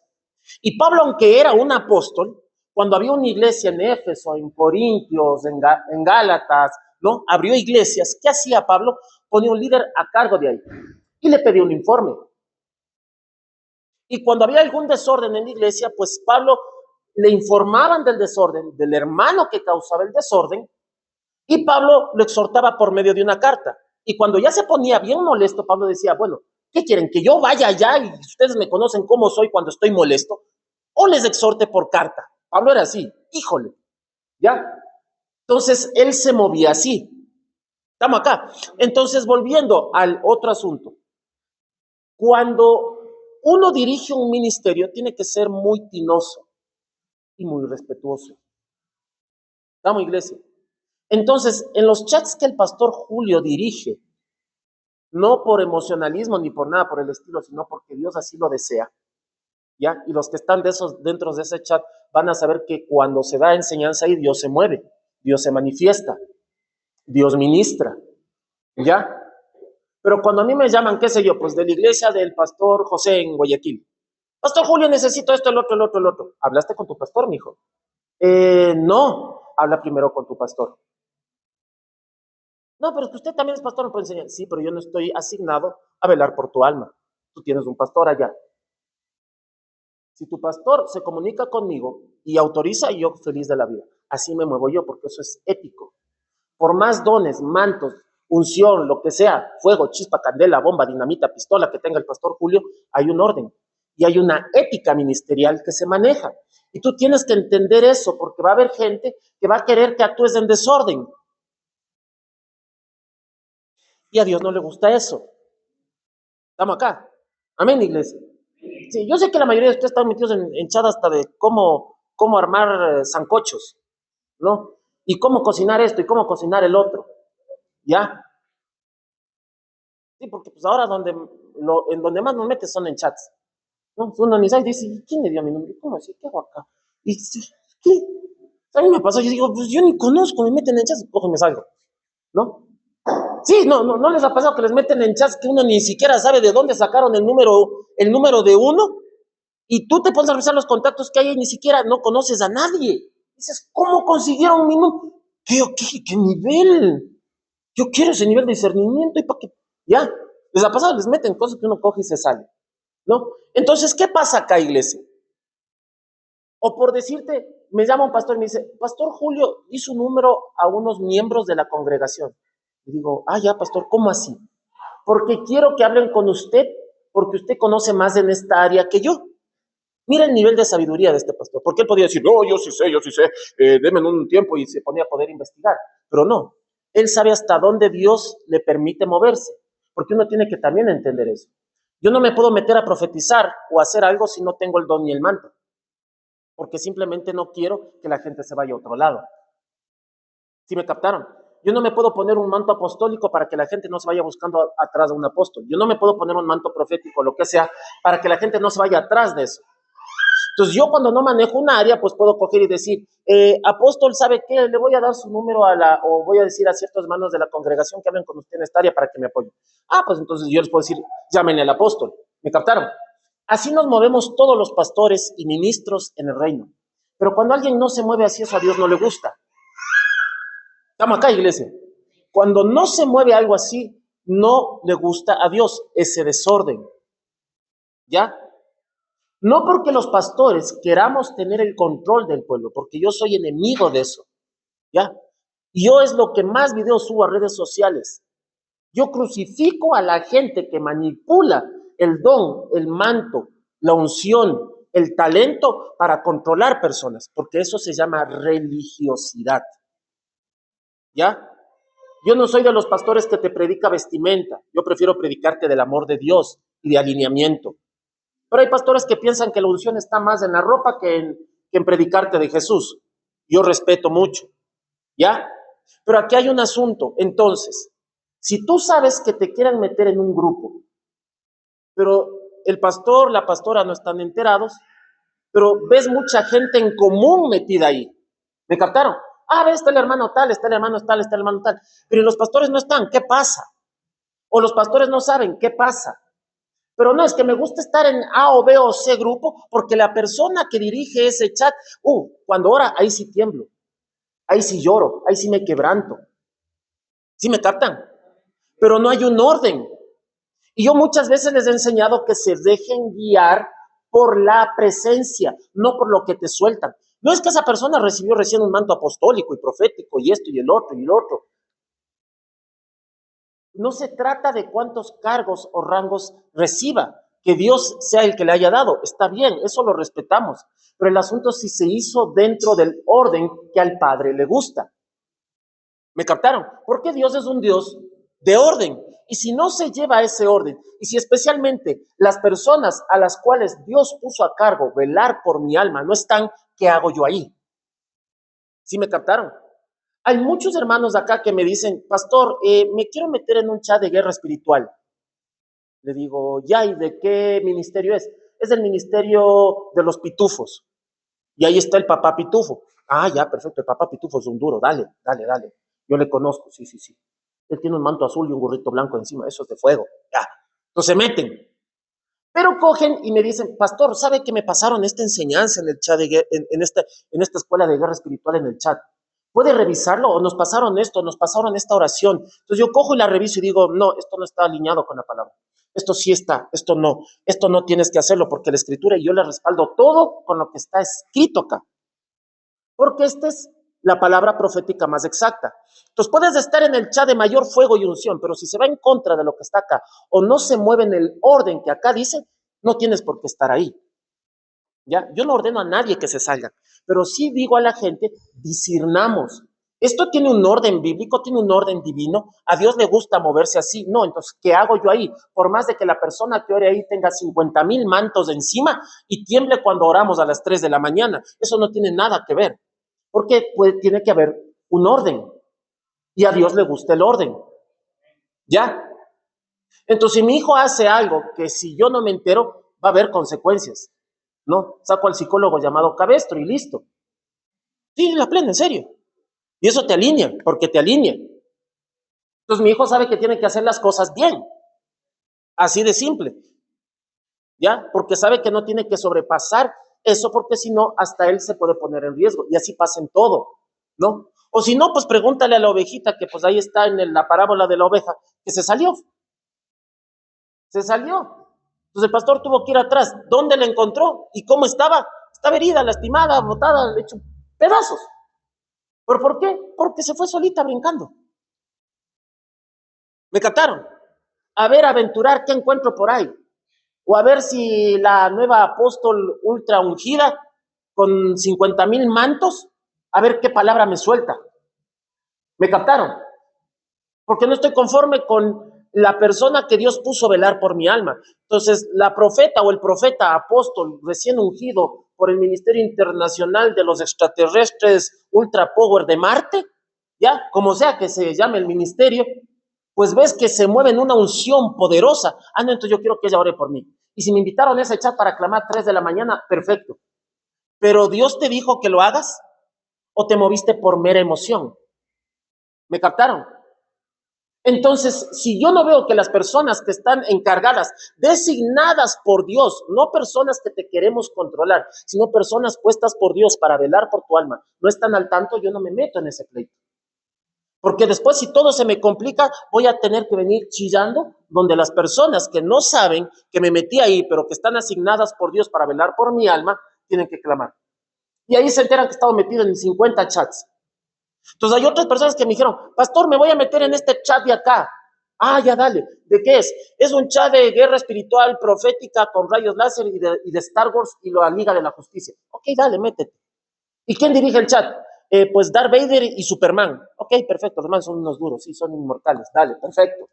Y Pablo, aunque era un apóstol, cuando había una iglesia en Éfeso, en Corintios, en Gálatas, ¿no? Abrió iglesias. ¿Qué hacía Pablo? Ponía un líder a cargo de ahí y le pedía un informe. Y cuando había algún desorden en la iglesia, pues Pablo le informaban del desorden, del hermano que causaba el desorden, y Pablo lo exhortaba por medio de una carta. Y cuando ya se ponía bien molesto, Pablo decía, bueno, ¿qué quieren? ¿Que yo vaya allá y ustedes me conocen cómo soy cuando estoy molesto? ¿O les exhorte por carta? Pablo era así, híjole, ¿ya? Entonces, él se movía así. Estamos acá. Entonces, volviendo al otro asunto. Cuando uno dirige un ministerio, tiene que ser muy tinoso y muy respetuoso. ¿Estamos, iglesia? Entonces, en los chats que el pastor Julio dirige, no por emocionalismo ni por nada por el estilo, sino porque Dios así lo desea, ¿ya? Y los que están dentro de ese chat van a saber que cuando se da enseñanza ahí, Dios se mueve, Dios se manifiesta, Dios ministra, ¿ya? Pero cuando a mí me llaman, qué sé yo, pues de la iglesia del pastor José en Guayaquil, pastor Julio, necesito esto, el otro, el otro, el otro. ¿Hablaste con tu pastor, mijo? No, habla primero con tu pastor. No, pero es que usted también es pastor, me puede enseñar. Sí, pero yo no estoy asignado a velar por tu alma. Tú tienes un pastor allá. Si tu pastor se comunica conmigo y autoriza, yo feliz de la vida. Así me muevo yo, porque eso es ético. Por más dones, mantos, unción, lo que sea, fuego, chispa, candela, bomba, dinamita, pistola que tenga el pastor Julio, hay un orden y hay una ética ministerial que se maneja. Y tú tienes que entender eso, porque va a haber gente que va a querer que actúes en desorden. Y a Dios no le gusta eso. Estamos acá. Amén, iglesia. Sí, yo sé que la mayoría de ustedes están metidos en chat hasta de cómo armar sancochos, ¿no? Y cómo cocinar esto y cómo cocinar el otro, ¿ya? Sí, porque pues ahora en donde más nos metes son en chats, ¿no? Uno ni sabe, dice, ¿quién me dio mi nombre? ¿Cómo así? ¿Qué hago acá? Y ¿qué? A mí me pasó, yo digo, pues yo ni conozco, me meten en chats, cojo y me salgo, ¿no? Sí, no les ha pasado que les meten en chats que uno ni siquiera sabe de dónde sacaron el número de uno, y tú te pones a revisar los contactos que hay y ni siquiera no conoces a nadie. Dices, ¿cómo consiguieron mi número? ¿Qué nivel? Yo quiero ese nivel de discernimiento y para qué. Ya, les ha pasado, les meten cosas que uno coge y se sale, ¿no? Entonces, ¿qué pasa acá, iglesia? O por decirte, me llama un pastor y me dice, Pastor Julio, di su número a unos miembros de la congregación. Y digo, ya, pastor, ¿cómo así? Porque quiero que hablen con usted, porque usted conoce más en esta área que yo. Mira el nivel de sabiduría de este pastor, porque él podía decir, no, yo sí sé, denme un tiempo y se ponía a poder investigar, pero no, él sabe hasta dónde Dios le permite moverse, porque uno tiene que también entender eso. Yo no me puedo meter a profetizar o hacer algo si no tengo el don ni el manto, porque simplemente no quiero que la gente se vaya a otro lado. ¿Sí me captaron? Yo no me puedo poner un manto apostólico para que la gente no se vaya buscando atrás de un apóstol. Yo no me puedo poner un manto profético, lo que sea, para que la gente no se vaya atrás de eso. Entonces yo cuando no manejo un área, pues puedo coger y decir, apóstol, ¿sabe qué? Le voy a dar su número o voy a decir a ciertos hermanos de la congregación que hablen con usted en esta área para que me apoyen. Pues entonces yo les puedo decir, llámenle al apóstol. ¿Me captaron? Así nos movemos todos los pastores y ministros en el reino. Pero cuando alguien no se mueve así, eso a Dios no le gusta. Estamos acá, iglesia. Cuando no se mueve algo así, no le gusta a Dios ese desorden. ¿Ya? No porque los pastores queramos tener el control del pueblo, porque yo soy enemigo de eso, ¿ya? Yo es lo que más videos subo a redes sociales. Yo crucifico a la gente que manipula el don, el manto, la unción, el talento para controlar personas, porque eso se llama religiosidad. ¿ya? Yo no soy de los pastores que te predica vestimenta. Yo prefiero predicarte del amor de Dios y de alineamiento. Pero hay pastores que piensan que la unción está más en la ropa que en predicarte de Jesús. Yo respeto mucho, ¿ya? Pero aquí hay un asunto. Entonces, si tú sabes que te quieren meter en un grupo, pero el pastor, la pastora no están enterados, pero ves mucha gente en común metida ahí. ¿Me captaron? Ah, ves, está el hermano tal, está el hermano tal, está el hermano tal. Pero los pastores no están, ¿qué pasa? O los pastores no saben, ¿qué pasa? Pero no, es que me gusta estar en A o B o C grupo porque la persona que dirige ese chat, cuando ora, ahí sí tiemblo, ahí sí lloro, ahí sí me quebranto. ¿Sí me captan? Pero no hay un orden. Y yo muchas veces les he enseñado que se dejen guiar por la presencia, no por lo que te sueltan. No es que esa persona recibió recién un manto apostólico y profético y esto y el otro y el otro. No se trata de cuántos cargos o rangos reciba, que Dios sea el que le haya dado. Está bien, eso lo respetamos. Pero el asunto es si se hizo dentro del orden que al Padre le gusta. ¿Me captaron? Porque Dios es un Dios de orden. Y si no se lleva ese orden, y si especialmente las personas a las cuales Dios puso a cargo velar por mi alma no están, ¿qué hago yo ahí? ¿Sí me captaron? Hay muchos hermanos acá que me dicen, pastor, me quiero meter en un chat de guerra espiritual. Le digo, ya, ¿y de qué ministerio es? Es el ministerio de los pitufos. Y ahí está el papá pitufo. Ah, ya, perfecto, el papá pitufo es un duro, dale, dale, dale. Yo le conozco, sí, sí, sí. Él tiene un manto azul y un gorrito blanco encima, eso es de fuego, ya. Entonces se meten. Pero cogen y me dicen, pastor, ¿sabe que me pasaron esta enseñanza en el chat, en esta escuela de guerra espiritual en el chat? ¿Puede revisarlo? O nos pasaron esto, nos pasaron esta oración. Entonces yo cojo y la reviso y digo, no, esto no está alineado con la palabra. Esto sí está, esto no tienes que hacerlo porque la escritura y yo le respaldo todo con lo que está escrito acá. Porque esta es la palabra profética más exacta. Entonces puedes estar en el chat de mayor fuego y unción, pero si se va en contra de lo que está acá o no se mueve en el orden que acá dice, no tienes por qué estar ahí. ¿Ya? Yo no ordeno a nadie que se salga, pero sí digo a la gente, discernamos. Esto tiene un orden bíblico, tiene un orden divino. A Dios le gusta moverse así. No, entonces, ¿qué hago yo ahí? Por más de que la persona que ore ahí tenga 50,000 mantos encima y tiemble cuando oramos a las 3 de la mañana. Eso no tiene nada que ver. Porque tiene que haber un orden. Y a Dios le gusta el orden. ¿Ya? Entonces, si mi hijo hace algo que si yo no me entero, va a haber consecuencias. No, saco al psicólogo llamado Cabestro y listo. Sí, la plena, en serio. Y eso te alinea, porque te alinea. Entonces mi hijo sabe que tiene que hacer las cosas bien. Así de simple. ¿Ya? Porque sabe que no tiene que sobrepasar eso, porque si no, hasta él se puede poner en riesgo. Y así pasa en todo, ¿no? O si no, pues pregúntale a la ovejita, que pues ahí está en la parábola de la oveja, que se salió. Se salió. Entonces el pastor tuvo que ir atrás. ¿Dónde la encontró? ¿Y cómo estaba? Estaba herida, lastimada, botada, hecho pedazos. ¿Pero por qué? Porque se fue solita brincando. ¿Me captaron? A ver, aventurar, ¿qué encuentro por ahí? O a ver si la nueva apóstol ultra ungida con 50,000 mantos, a ver qué palabra me suelta. ¿Me captaron? Porque no estoy conforme con la persona que Dios puso a velar por mi alma. Entonces, la profeta o el profeta apóstol recién ungido por el Ministerio Internacional de los Extraterrestres Ultra Power de Marte, ya, como sea que se llame el ministerio, pues ves que se mueve en una unción poderosa. No, entonces yo quiero que ella ore por mí. Y si me invitaron a ese chat para clamar 3 de la mañana, perfecto. Pero Dios te dijo que lo hagas o te moviste por mera emoción. ¿Me captaron? Entonces, si yo no veo que las personas que están encargadas, designadas por Dios, no personas que te queremos controlar, sino personas puestas por Dios para velar por tu alma, no están al tanto, yo no me meto en ese pleito. Porque después, si todo se me complica, voy a tener que venir chillando, donde las personas que no saben que me metí ahí, pero que están asignadas por Dios para velar por mi alma, tienen que clamar. Y ahí se enteran que he estado metido en 50 chats. Entonces hay otras personas que me dijeron, pastor, me voy a meter en este chat de acá. Ah, ya dale. ¿De qué es? Es un chat de guerra espiritual profética con rayos láser y de Star Wars y la Liga de la Justicia. Ok, dale, métete. ¿Y quién dirige el chat? pues Darth Vader y Superman. Ok, perfecto, los demás son unos duros, sí, son inmortales, dale, perfecto.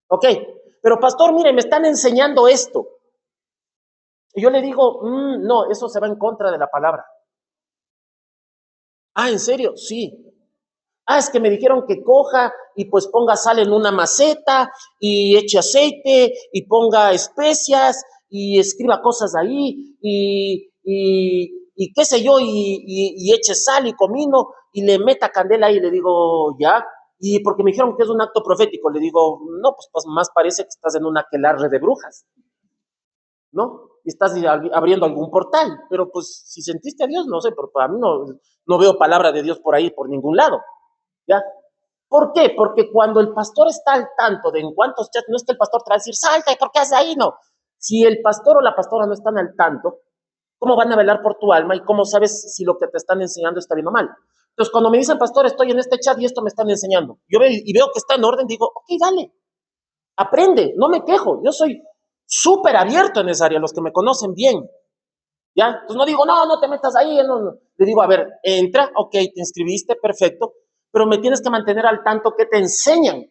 Ok, pero pastor, mire, me están enseñando esto. Y yo le digo, no, eso se va en contra de la palabra. Ah, ¿en serio? Sí. Ah, es que me dijeron que coja y pues ponga sal en una maceta y eche aceite y ponga especias y escriba cosas ahí y qué sé yo, y eche sal y comino y le meta candela y le digo, ya. Y porque me dijeron que es un acto profético, le digo, no, pues más parece que estás en una aquelarre de brujas, ¿no? Y estás abriendo algún portal, pero pues si sentiste a Dios, no sé, pero para mí no veo palabra de Dios por ahí, por ningún lado, ¿ya? ¿Por qué? Porque cuando el pastor está al tanto de en cuántos chats, no es que el pastor te va a decir, salta, ¿y por qué haces ahí? No. Si el pastor o la pastora no están al tanto, ¿cómo van a velar por tu alma y cómo sabes si lo que te están enseñando está bien o mal? Entonces, cuando me dicen, pastor, estoy en este chat y esto me están enseñando, yo veo que está en orden, digo, ok, dale, aprende, no me quejo, yo soy súper abierto en esa área, los que me conocen bien, ¿ya? Entonces no digo, no te metas ahí, no. Le digo, a ver, entra, ok, te inscribiste, perfecto, pero me tienes que mantener al tanto que te enseñan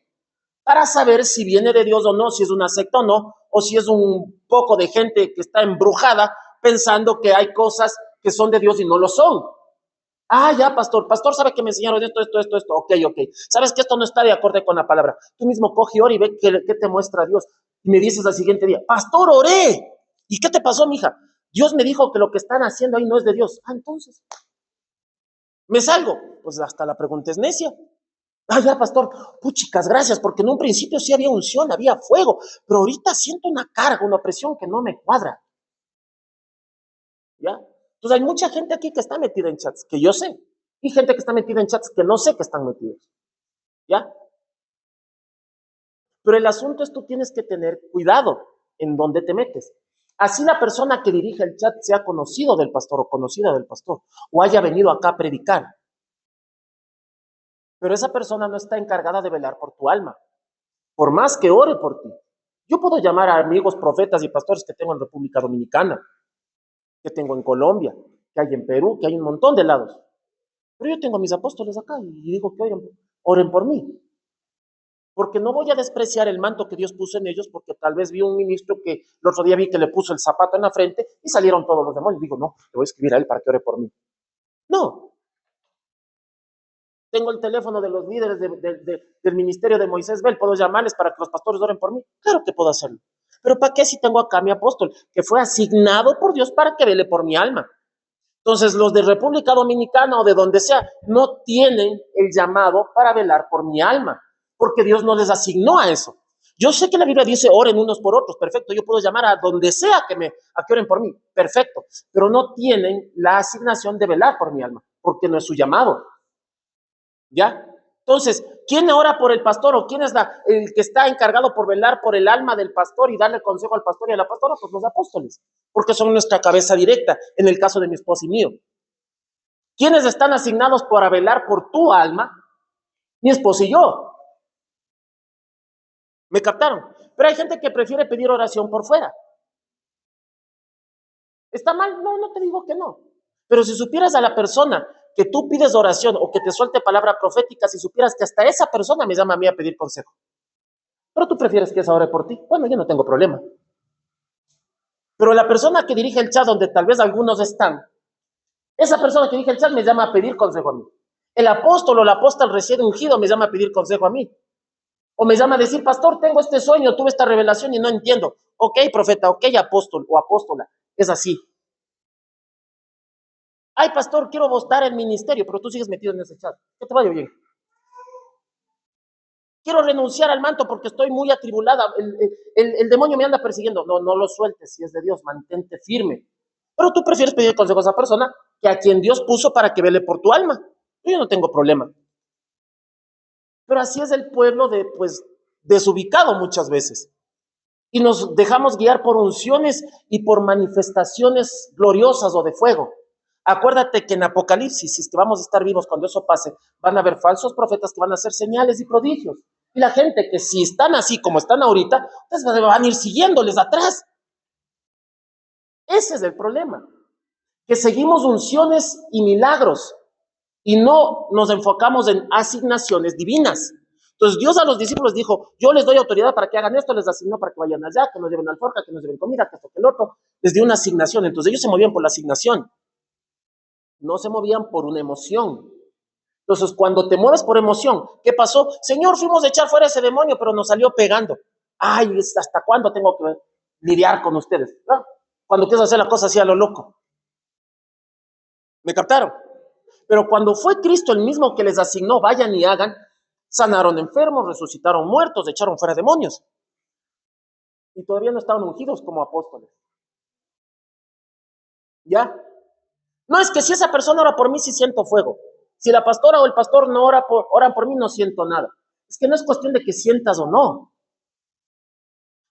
para saber si viene de Dios o no, si es una secta o no, o si es un poco de gente que está embrujada pensando que hay cosas que son de Dios y no lo son. Ah, ya, pastor sabe que me enseñaron esto, ok, sabes que esto no está de acuerdo con la palabra. Tú mismo coge y ora y ve qué te muestra Dios. Y me dices al siguiente día, pastor, oré. ¿Y qué te pasó, mija? Dios me dijo que lo que están haciendo ahí no es de Dios. Ah, entonces, ¿me salgo? Pues hasta la pregunta es necia. Ah, ya, pastor, puchicas, gracias, porque en un principio sí había unción, había fuego, pero ahorita siento una carga, una presión que no me cuadra. ¿Ya? Entonces hay mucha gente aquí que está metida en chats, que yo sé, y gente que está metida en chats que no sé que están metidos. ¿Ya? Pero el asunto es tú tienes que tener cuidado en dónde te metes. Así la persona que dirige el chat sea conocido del pastor o conocida del pastor, o haya venido acá a predicar. Pero esa persona no está encargada de velar por tu alma, por más que ore por ti. Yo puedo llamar a amigos profetas y pastores que tengo en República Dominicana, que tengo en Colombia, que hay en Perú, que hay un montón de lados. Pero yo tengo a mis apóstoles acá y digo que oren por mí. Porque no voy a despreciar el manto que Dios puso en ellos, porque tal vez vi un ministro que el otro día vi que le puso el zapato en la frente y salieron todos los demonios. Digo, no, le voy a escribir a él para que ore por mí. No. Tengo el teléfono de los líderes del ministerio de Moisés Bel, ¿puedo llamarles para que los pastores oren por mí? Claro que puedo hacerlo. Pero ¿para qué si tengo acá a mi apóstol, que fue asignado por Dios para que vele por mi alma? Entonces, los de República Dominicana o de donde sea, no tienen el llamado para velar por mi alma, porque Dios no les asignó a eso. Yo sé que la Biblia dice oren unos por otros, perfecto, yo puedo llamar a donde sea a que oren por mí, perfecto, pero no tienen la asignación de velar por mi alma, porque no es su llamado, ¿ya? Entonces, ¿quién ora por el pastor o quién es el que está encargado por velar por el alma del pastor y darle consejo al pastor y a la pastora? Pues los apóstoles, porque son nuestra cabeza directa, en el caso de mi esposo y mío. ¿Quiénes están asignados para velar por tu alma? Mi esposo y yo. ¿Me captaron? Pero hay gente que prefiere pedir oración por fuera. ¿Está mal? No te digo que no. Pero si supieras a la persona que tú pides oración o que te suelte palabra profética, si supieras que hasta esa persona me llama a mí a pedir consejo. Pero tú prefieres que esa ore por ti. Bueno, yo no tengo problema. Pero la persona que dirige el chat donde tal vez algunos están, esa persona que dirige el chat me llama a pedir consejo a mí. El apóstol o la apóstol recién ungido me llama a pedir consejo a mí. O me llama a decir, pastor, tengo este sueño, tuve esta revelación y no entiendo. Ok, profeta, ok, apóstol o apóstola. Es así. Ay, pastor, quiero votar el ministerio, pero tú sigues metido en ese chat. Que te vaya bien. Quiero renunciar al manto porque estoy muy atribulada. El demonio me anda persiguiendo. No lo sueltes, si es de Dios, mantente firme. Pero tú prefieres pedir consejo a esa persona que a quien Dios puso para que vele por tu alma. Yo no tengo problema. Pero así es el pueblo desubicado muchas veces. Y nos dejamos guiar por unciones y por manifestaciones gloriosas o de fuego. Acuérdate que en Apocalipsis, si es que vamos a estar vivos cuando eso pase, van a haber falsos profetas que van a hacer señales y prodigios. Y la gente que si están así como están ahorita, pues van a ir siguiéndoles atrás. Ese es el problema. Que seguimos unciones y milagros, y no nos enfocamos en asignaciones divinas. Entonces Dios a los discípulos dijo, yo les doy autoridad para que hagan esto, les asignó para que vayan allá, que nos lleven alforja, que nos lleven comida, que esto, que el otro, les dio una asignación. Entonces ellos se movían por la asignación, no se movían por una emoción. Entonces cuando te mueves por emoción, ¿qué pasó? Señor, fuimos a echar fuera ese demonio, pero nos salió pegando. Ay, ¿hasta cuándo tengo que lidiar con ustedes? ¿No? Cuando quieres hacer la cosa así a lo loco. ¿Me captaron? Pero cuando fue Cristo el mismo que les asignó, vayan y hagan, sanaron enfermos, resucitaron muertos, echaron fuera demonios. Y todavía no estaban ungidos como apóstoles. ¿Ya? No es que si esa persona ora por mí, sí siento fuego. Si la pastora o el pastor no oran por mí, no siento nada. Es que no es cuestión de que sientas o no.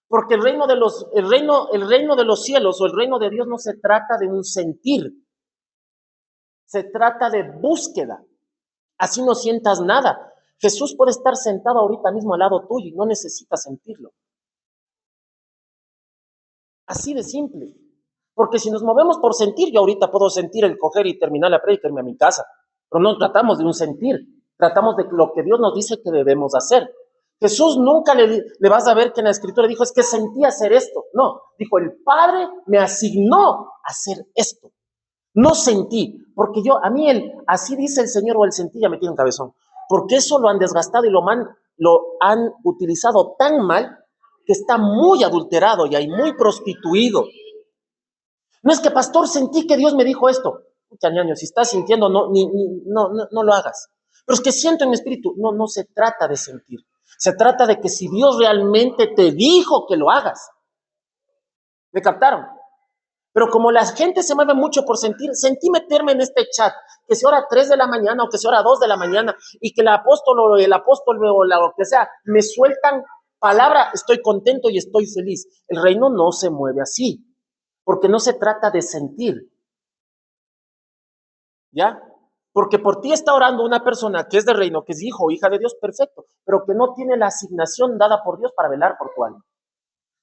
Porque el reino de los cielos o el reino de Dios no se trata de un sentir. Se trata de búsqueda. Así no sientas nada. Jesús puede estar sentado ahorita mismo al lado tuyo y no necesitas sentirlo. Así de simple. Porque si nos movemos por sentir, yo ahorita puedo sentir el coger y terminar la prédica y irme a mi casa. Pero no tratamos de un sentir. Tratamos de lo que Dios nos dice que debemos hacer. Jesús nunca le vas a ver que en la Escritura dijo, es que sentí hacer esto. No, dijo, el Padre me asignó a hacer esto. No sentí, porque a mí así dice el Señor o el sentí, ya me tiene un cabezón. Porque eso lo han desgastado y lo han utilizado tan mal que está muy adulterado y hay muy prostituido. No es que, pastor, sentí que Dios me dijo esto. Pucha, ñaño, si estás sintiendo, no lo hagas. Pero es que siento en mi espíritu. No se trata de sentir. Se trata de que si Dios realmente te dijo que lo hagas. ¿Me captaron? Pero como la gente se mueve mucho por sentir, sentí meterme en este chat, que sea hora 3 de la mañana o que sea hora 2 de la mañana, y que el apóstol o lo que sea, me sueltan palabra, estoy contento y estoy feliz. El reino no se mueve así, porque no se trata de sentir. ¿Ya? Porque por ti está orando una persona que es del reino, que es hijo o hija de Dios, perfecto, pero que no tiene la asignación dada por Dios para velar por tu alma.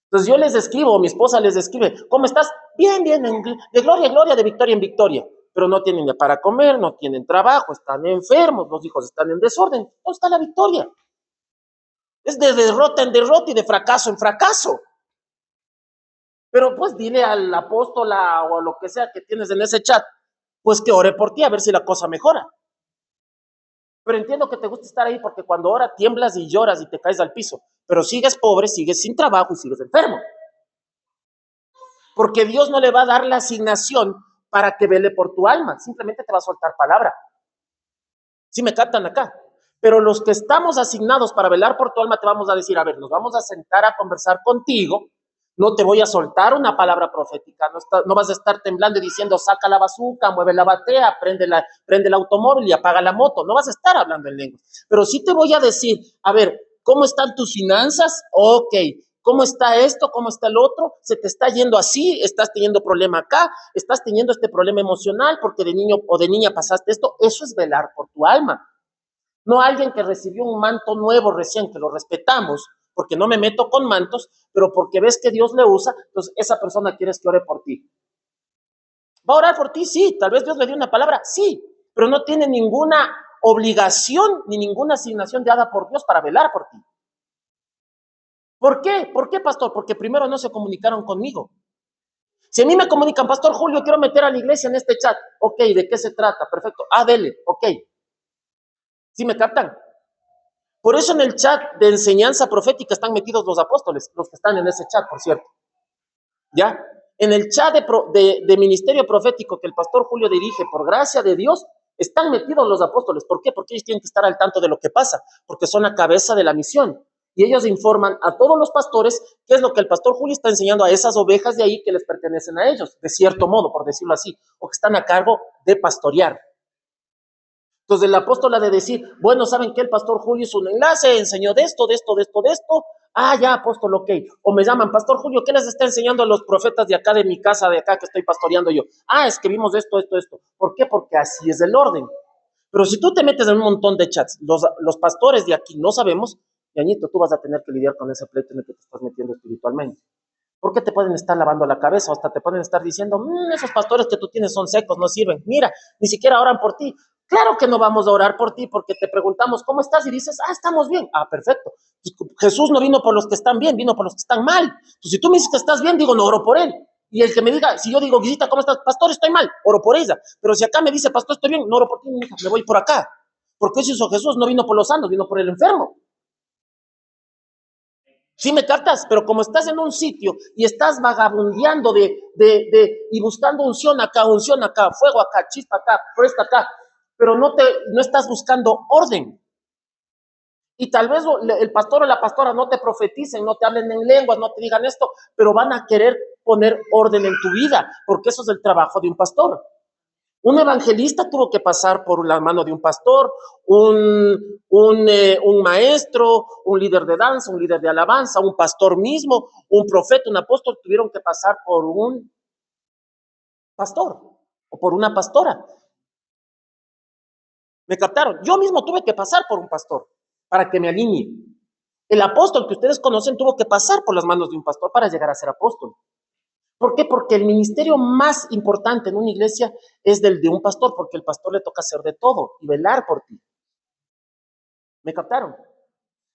Entonces yo les escribo, mi esposa les escribe, ¿cómo estás? Bien, de gloria en gloria, de victoria en victoria. Pero no tienen para comer, no tienen trabajo, están enfermos, los hijos están en desorden. ¿Dónde está la victoria? Es de derrota en derrota y de fracaso en fracaso. Pero pues dile al apóstol o lo que sea que tienes en ese chat, pues que ore por ti a ver si la cosa mejora. Pero entiendo que te gusta estar ahí porque cuando ora tiemblas y lloras y te caes al piso. Pero sigues pobre, sigues sin trabajo y sigues enfermo. Porque Dios no le va a dar la asignación para que vele por tu alma. Simplemente te va a soltar palabra. ¿Sí me captan acá? Pero los que estamos asignados para velar por tu alma te vamos a decir, a ver, nos vamos a sentar a conversar contigo. No te voy a soltar una palabra profética. No vas a estar temblando y diciendo, saca la bazuca, mueve la batea, prende el automóvil y apaga la moto. No vas a estar hablando en lengua. Pero sí te voy a decir, a ver, ¿cómo están tus finanzas? Ok. ¿Cómo está esto? ¿Cómo está el otro? ¿Se te está yendo así? ¿Estás teniendo problema acá? ¿Estás teniendo este problema emocional porque de niño o de niña pasaste esto? Eso es velar por tu alma. No alguien que recibió un manto nuevo recién, que lo respetamos, porque no me meto con mantos, pero porque ves que Dios le usa, entonces esa persona quieres que ore por ti. ¿Va a orar por ti? Sí. Tal vez Dios le dio una palabra, sí, pero no tiene ninguna obligación ni ninguna asignación dada por Dios para velar por ti. ¿Por qué? ¿Por qué, pastor? Porque primero no se comunicaron conmigo. Si a mí me comunican, pastor Julio, quiero meter a la iglesia en este chat. Ok, ¿de qué se trata? Perfecto. Dele, ok. ¿Sí me captan? Por eso en el chat de enseñanza profética están metidos los apóstoles, los que están en ese chat, por cierto. ¿Ya? En el chat de ministerio profético que el pastor Julio dirige, por gracia de Dios, están metidos los apóstoles. ¿Por qué? Porque ellos tienen que estar al tanto de lo que pasa, porque son la cabeza de la misión. Y ellos informan a todos los pastores qué es lo que el pastor Julio está enseñando a esas ovejas de ahí que les pertenecen a ellos, de cierto modo, por decirlo así, o que están a cargo de pastorear. Entonces el apóstol ha de decir, bueno, ¿saben qué? El pastor Julio es un enlace, enseñó de esto. Ya, apóstol, ok. O me llaman, pastor Julio, ¿qué les está enseñando a los profetas de acá, de mi casa, de acá que estoy pastoreando yo? Es que vimos esto. ¿Por qué? Porque así es el orden. Pero si tú te metes en un montón de chats, los pastores de aquí no sabemos, Yañito, tú vas a tener que lidiar con ese pleito en el que te estás metiendo espiritualmente. ¿Por qué te pueden estar lavando la cabeza? O hasta te pueden estar diciendo, esos pastores que tú tienes son secos, no sirven. Mira, ni siquiera oran por ti. Claro que no vamos a orar por ti porque te preguntamos cómo estás y dices, estamos bien. Perfecto. Jesús no vino por los que están bien, vino por los que están mal. Entonces, si tú me dices que estás bien, digo, no oro por él. Y el que me diga, si yo digo, visita, ¿cómo estás? Pastor, estoy mal, oro por ella. Pero si acá me dice, pastor, estoy bien, no oro por ti, hija, me voy por acá. Porque eso hizo Jesús, no vino por los sanos, vino por el enfermo. Sí me captas, pero como estás en un sitio y estás vagabundeando y buscando unción acá, fuego acá, chispa acá, fuerza acá, pero no estás buscando orden. Y tal vez el pastor o la pastora no te profeticen, no te hablen en lenguas, no te digan esto, pero van a querer poner orden en tu vida, porque eso es el trabajo de un pastor. Un evangelista tuvo que pasar por la mano de un pastor, un maestro, un líder de danza, un líder de alabanza, un pastor mismo, un profeta, un apóstol, tuvieron que pasar por un pastor o por una pastora. ¿Me captaron? Yo mismo tuve que pasar por un pastor para que me alinee. El apóstol que ustedes conocen tuvo que pasar por las manos de un pastor para llegar a ser apóstol. ¿Por qué? Porque el ministerio más importante en una iglesia es del de un pastor, porque el pastor le toca hacer de todo y velar por ti. ¿Me captaron?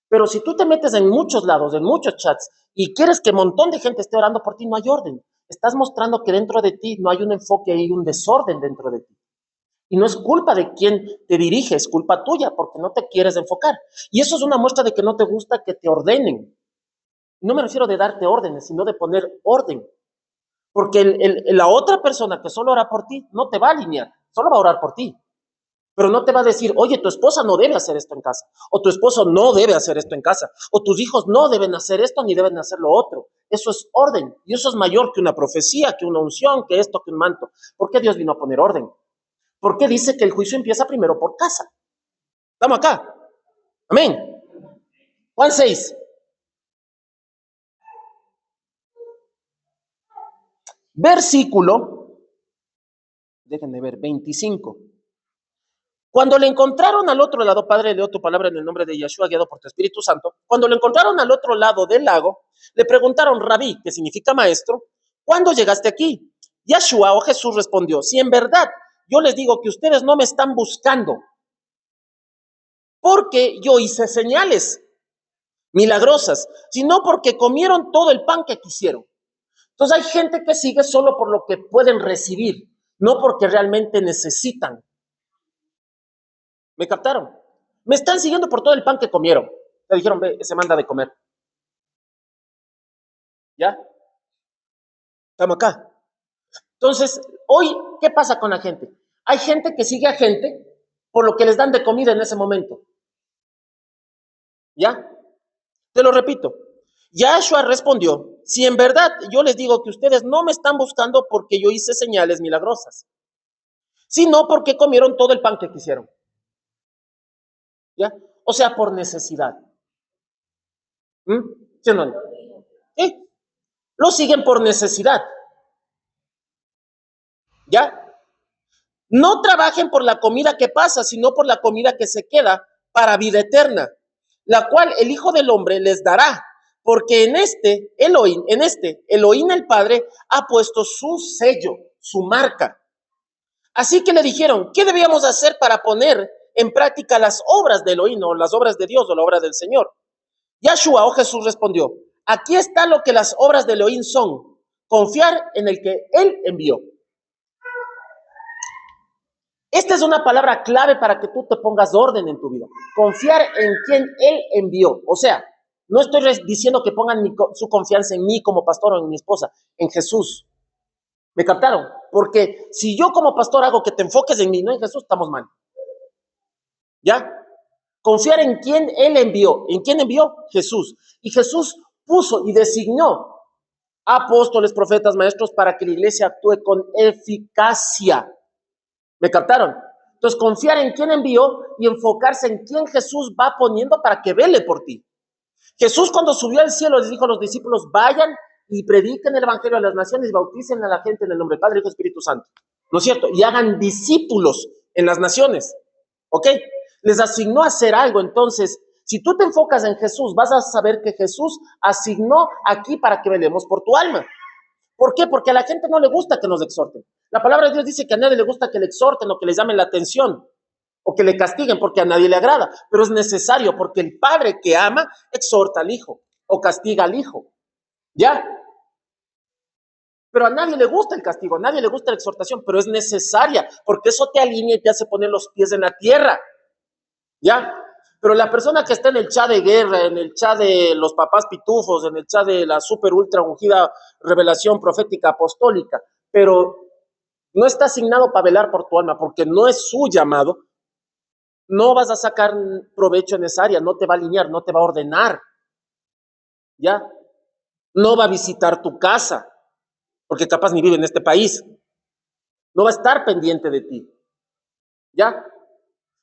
Pero si tú te metes en muchos lados, en muchos chats, y quieres que un montón de gente esté orando por ti, no hay orden. Estás mostrando que dentro de ti no hay un enfoque, hay un desorden dentro de ti. Y no es culpa de quien te dirige, es culpa tuya, porque no te quieres enfocar. Y eso es una muestra de que no te gusta que te ordenen. No me refiero de darte órdenes, sino de poner orden. Porque la otra persona que solo ora por ti no te va a alinear, solo va a orar por ti. Pero no te va a decir, oye, tu esposa no debe hacer esto en casa, o tu esposo no debe hacer esto en casa, o tus hijos no deben hacer esto ni deben hacer lo otro. Eso es orden, y eso es mayor que una profecía, que una unción, que esto, que un manto. ¿Por qué Dios vino a poner orden? ¿Por qué dice que el juicio empieza primero por casa? Estamos acá. Amén. Juan 6. Versículo, déjenme ver, 25. Cuando le encontraron al otro lado, Padre, leo tu palabra en el nombre de Yeshua, guiado por tu Espíritu Santo. Cuando le encontraron al otro lado del lago, le preguntaron, Rabí, que significa maestro, ¿cuándo llegaste aquí? Yeshua o Jesús respondió, si en verdad yo les digo que ustedes no me están buscando, porque yo hice señales milagrosas, sino porque comieron todo el pan que quisieron. Entonces hay gente que sigue solo por lo que pueden recibir, no porque realmente necesitan. ¿Me captaron? Me están siguiendo por todo el pan que comieron. Le dijeron, ve, se manda de comer. ¿Ya? Estamos acá. Entonces, hoy, ¿qué pasa con la gente? Hay gente que sigue a gente por lo que les dan de comida en ese momento. ¿Ya? Te lo repito. Yahshua respondió, si en verdad yo les digo que ustedes no me están buscando porque yo hice señales milagrosas, sino porque comieron todo el pan que quisieron. ¿Ya? O sea, por necesidad. ¿Sí o no? ¿Sí? Lo siguen por necesidad. ¿Ya? No trabajen por la comida que pasa, sino por la comida que se queda para vida eterna, la cual el Hijo del Hombre les dará, porque en este Elohim el Padre ha puesto su sello, su marca. Así que le dijeron, ¿qué debíamos hacer para poner en práctica las obras de Elohim o las obras de Dios o la obra del Señor? Yahshua o Jesús respondió, aquí está lo que las obras de Elohim son, confiar en el que Él envió. Esta es una palabra clave para que tú te pongas orden en tu vida. Confiar en quien Él envió. O sea, no estoy diciendo que pongan su confianza en mí como pastor o en mi esposa, en Jesús. ¿Me captaron? Porque si yo como pastor hago que te enfoques en mí, no en Jesús, estamos mal. ¿Ya? Confiar en quien Él envió. ¿En quién envió? Jesús. Y Jesús puso y designó apóstoles, profetas, maestros para que la iglesia actúe con eficacia. ¿Me captaron? Entonces, confiar en quién envió y enfocarse en quién Jesús va poniendo para que vele por ti. Jesús, cuando subió al cielo, les dijo a los discípulos, vayan y prediquen el evangelio a las naciones y bauticen a la gente en el nombre del Padre, Hijo y Espíritu Santo. ¿No es cierto? Y hagan discípulos en las naciones. ¿Ok? Les asignó a hacer algo. Entonces, si tú te enfocas en Jesús, vas a saber que Jesús asignó aquí para que velemos por tu alma. ¿Por qué? Porque a la gente no le gusta que nos exhorten. La palabra de Dios dice que a nadie le gusta que le exhorten o que les llamen la atención. que le castiguen porque a nadie le agrada, pero es necesario porque el padre que ama exhorta al hijo o castiga al hijo. ¿Ya? Pero a nadie le gusta el castigo, a nadie le gusta la exhortación, pero es necesaria porque eso te alinea y te hace poner los pies en la tierra. ¿Ya? Pero la persona que está en el chat de guerra, en el chat de los papás pitufos, en el chat de la super ultra ungida revelación profética apostólica, pero no está asignado para velar por tu alma porque no es su llamado, no vas a sacar provecho en esa área, no te va a alinear, no te va a ordenar. ¿Ya? No va a visitar tu casa, porque capaz ni vive en este país. No va a estar pendiente de ti. ¿Ya?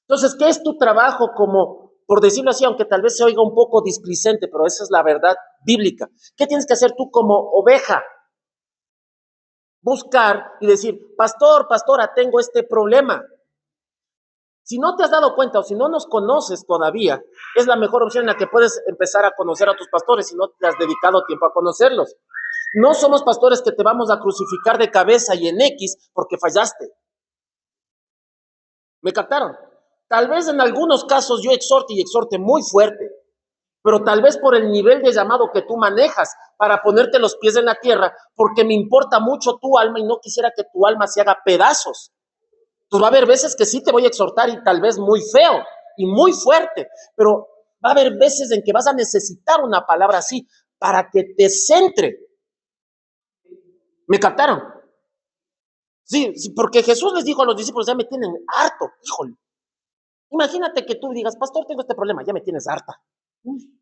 Entonces, ¿qué es tu trabajo como, por decirlo así, aunque tal vez se oiga un poco displicente, pero esa es la verdad bíblica? ¿Qué tienes que hacer tú como oveja? Buscar y decir, pastor, pastora, tengo este problema. Si no te has dado cuenta o si no nos conoces todavía, es la mejor opción en la que puedes empezar a conocer a tus pastores si no te has dedicado tiempo a conocerlos. No somos pastores que te vamos a crucificar de cabeza y en X porque fallaste. ¿Me captaron? Tal vez en algunos casos yo exhorte y exhorte muy fuerte, pero tal vez por el nivel de llamado que tú manejas para ponerte los pies en la tierra, porque me importa mucho tu alma y no quisiera que tu alma se haga pedazos. Entonces va a haber veces que sí te voy a exhortar y tal vez muy feo y muy fuerte, pero va a haber veces en que vas a necesitar una palabra así para que te centre. ¿Me captaron? Sí, sí, porque Jesús les dijo a los discípulos, ya me tienen harto, híjole. Imagínate que tú digas, pastor, tengo este problema, ya me tienes harta. Uy,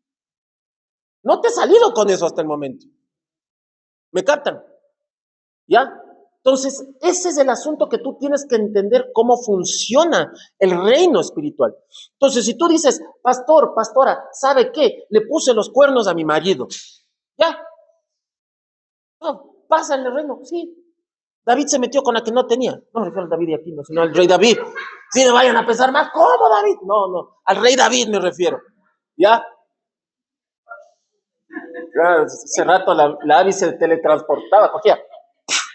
no te he salido con eso hasta el momento. ¿Me captan? ¿Ya? Entonces, ese es el asunto que tú tienes que entender cómo funciona el reino espiritual. Entonces, si tú dices, pastor, pastora, ¿sabe qué? Le puse los cuernos a mi marido. ¿Ya? No, pasa en el reino, sí. David se metió con la que no tenía. No me refiero al David de aquí, no, sino al rey David. Si me vayan a pensar más, ¿cómo David? No, no, al rey David me refiero. ¿Ya? Hace rato la Abby se teletransportaba, cogía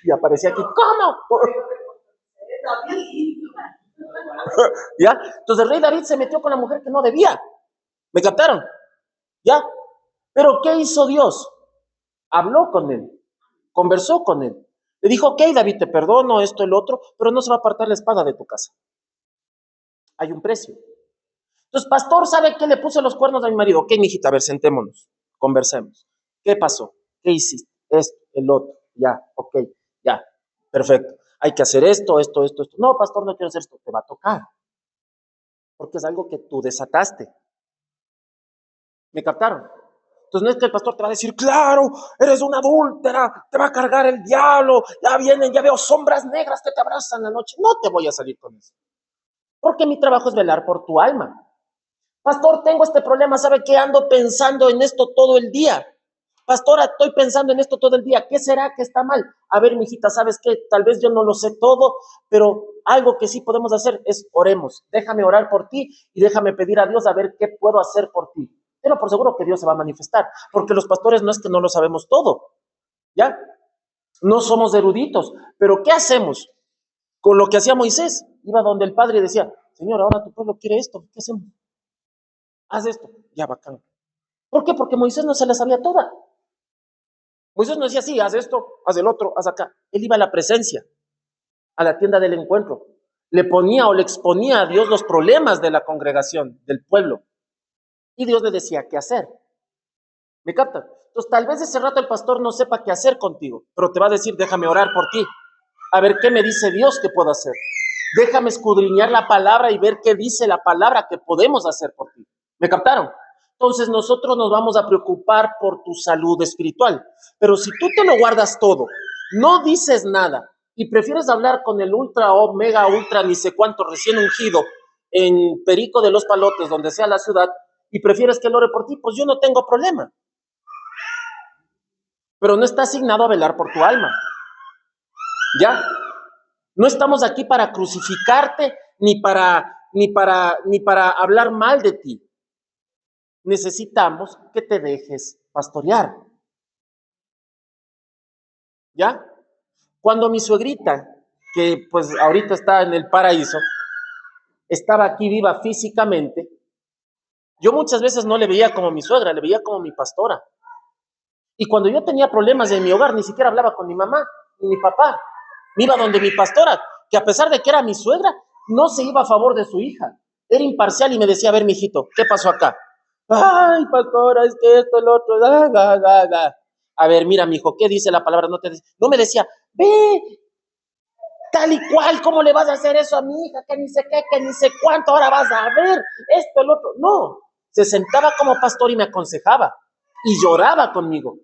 y aparecía aquí. ¿Cómo? ¿Ya? Entonces el rey David se metió con la mujer que no debía. ¿Me captaron? ¿Ya? Pero ¿qué hizo Dios? Habló con él, conversó con él. Le dijo, ok, David, te perdono esto, el otro, pero no se va a apartar la espada de tu casa. Hay un precio. Entonces, pastor, ¿sabe qué le puse los cuernos a mi marido? Ok, mijita, a ver, sentémonos, conversemos. ¿Qué pasó? ¿Qué hiciste? Esto, el otro, ya, ok, ya, perfecto. Hay que hacer esto, esto, esto, esto. No, pastor, no quiero hacer esto, te va a tocar. Porque es algo que tú desataste. ¿Me captaron? Entonces no es que el pastor te va a decir, claro, eres una adúltera, te va a cargar el diablo, ya vienen, ya veo sombras negras que te abrazan la noche. No te voy a salir con eso. Porque mi trabajo es velar por tu alma. Pastor, tengo este problema, ¿sabe qué? Ando pensando en esto todo el día. Pastora, estoy pensando en esto todo el día. ¿Qué será que está mal? A ver, mijita, ¿sabes qué? Tal vez yo no lo sé todo, pero algo que sí podemos hacer es oremos. Déjame orar por ti y déjame pedir a Dios a ver qué puedo hacer por ti. Pero por seguro que Dios se va a manifestar, porque los pastores no es que no lo sabemos todo, ¿ya? No somos eruditos, pero ¿qué hacemos? Con lo que hacía Moisés, iba donde el padre y decía, Señor, ahora tu pueblo quiere esto, ¿qué hacemos? Haz esto, ya bacán. ¿Por qué? Porque Moisés no se la sabía toda. Moisés no decía, sí, haz esto, haz el otro, haz acá. Él iba a la presencia, a la tienda del encuentro. Le ponía o le exponía a Dios los problemas de la congregación, del pueblo. Y Dios le decía qué hacer. ¿Me captan? Entonces, tal vez ese rato el pastor no sepa qué hacer contigo, pero te va a decir, déjame orar por ti. A ver qué me dice Dios que puedo hacer. Déjame escudriñar la palabra y ver qué dice la palabra que podemos hacer por ti. ¿Me captaron? Entonces nosotros nos vamos a preocupar por tu salud espiritual. Pero si tú te lo guardas todo, no dices nada y prefieres hablar con el ultra o mega ultra ni sé cuánto recién ungido en Perico de los Palotes, donde sea la ciudad, y prefieres que él ore por ti, pues yo no tengo problema. Pero no está asignado a velar por tu alma. ¿Ya? No estamos aquí para crucificarte ni para hablar mal de ti. Necesitamos que te dejes pastorear. ¿Ya? Cuando mi suegrita, que pues ahorita está en el paraíso, estaba aquí viva físicamente, yo muchas veces no le veía como mi suegra, le veía como mi pastora. Y cuando yo tenía problemas en mi hogar, ni siquiera hablaba con mi mamá ni mi papá. Me iba donde mi pastora, que a pesar de que era mi suegra, no se iba a favor de su hija. Era imparcial y me decía, a ver, mijito, ¿qué pasó acá? Ay, pastora, es que esto, el otro, da. A ver, mira, mijo, ¿qué dice la palabra? No me decía, ve, tal y cual, ¿cómo le vas a hacer eso a mi hija? Que ni sé qué, que ni sé cuánto, ahora vas a ver esto, el otro. No, se sentaba como pastor y me aconsejaba y lloraba conmigo.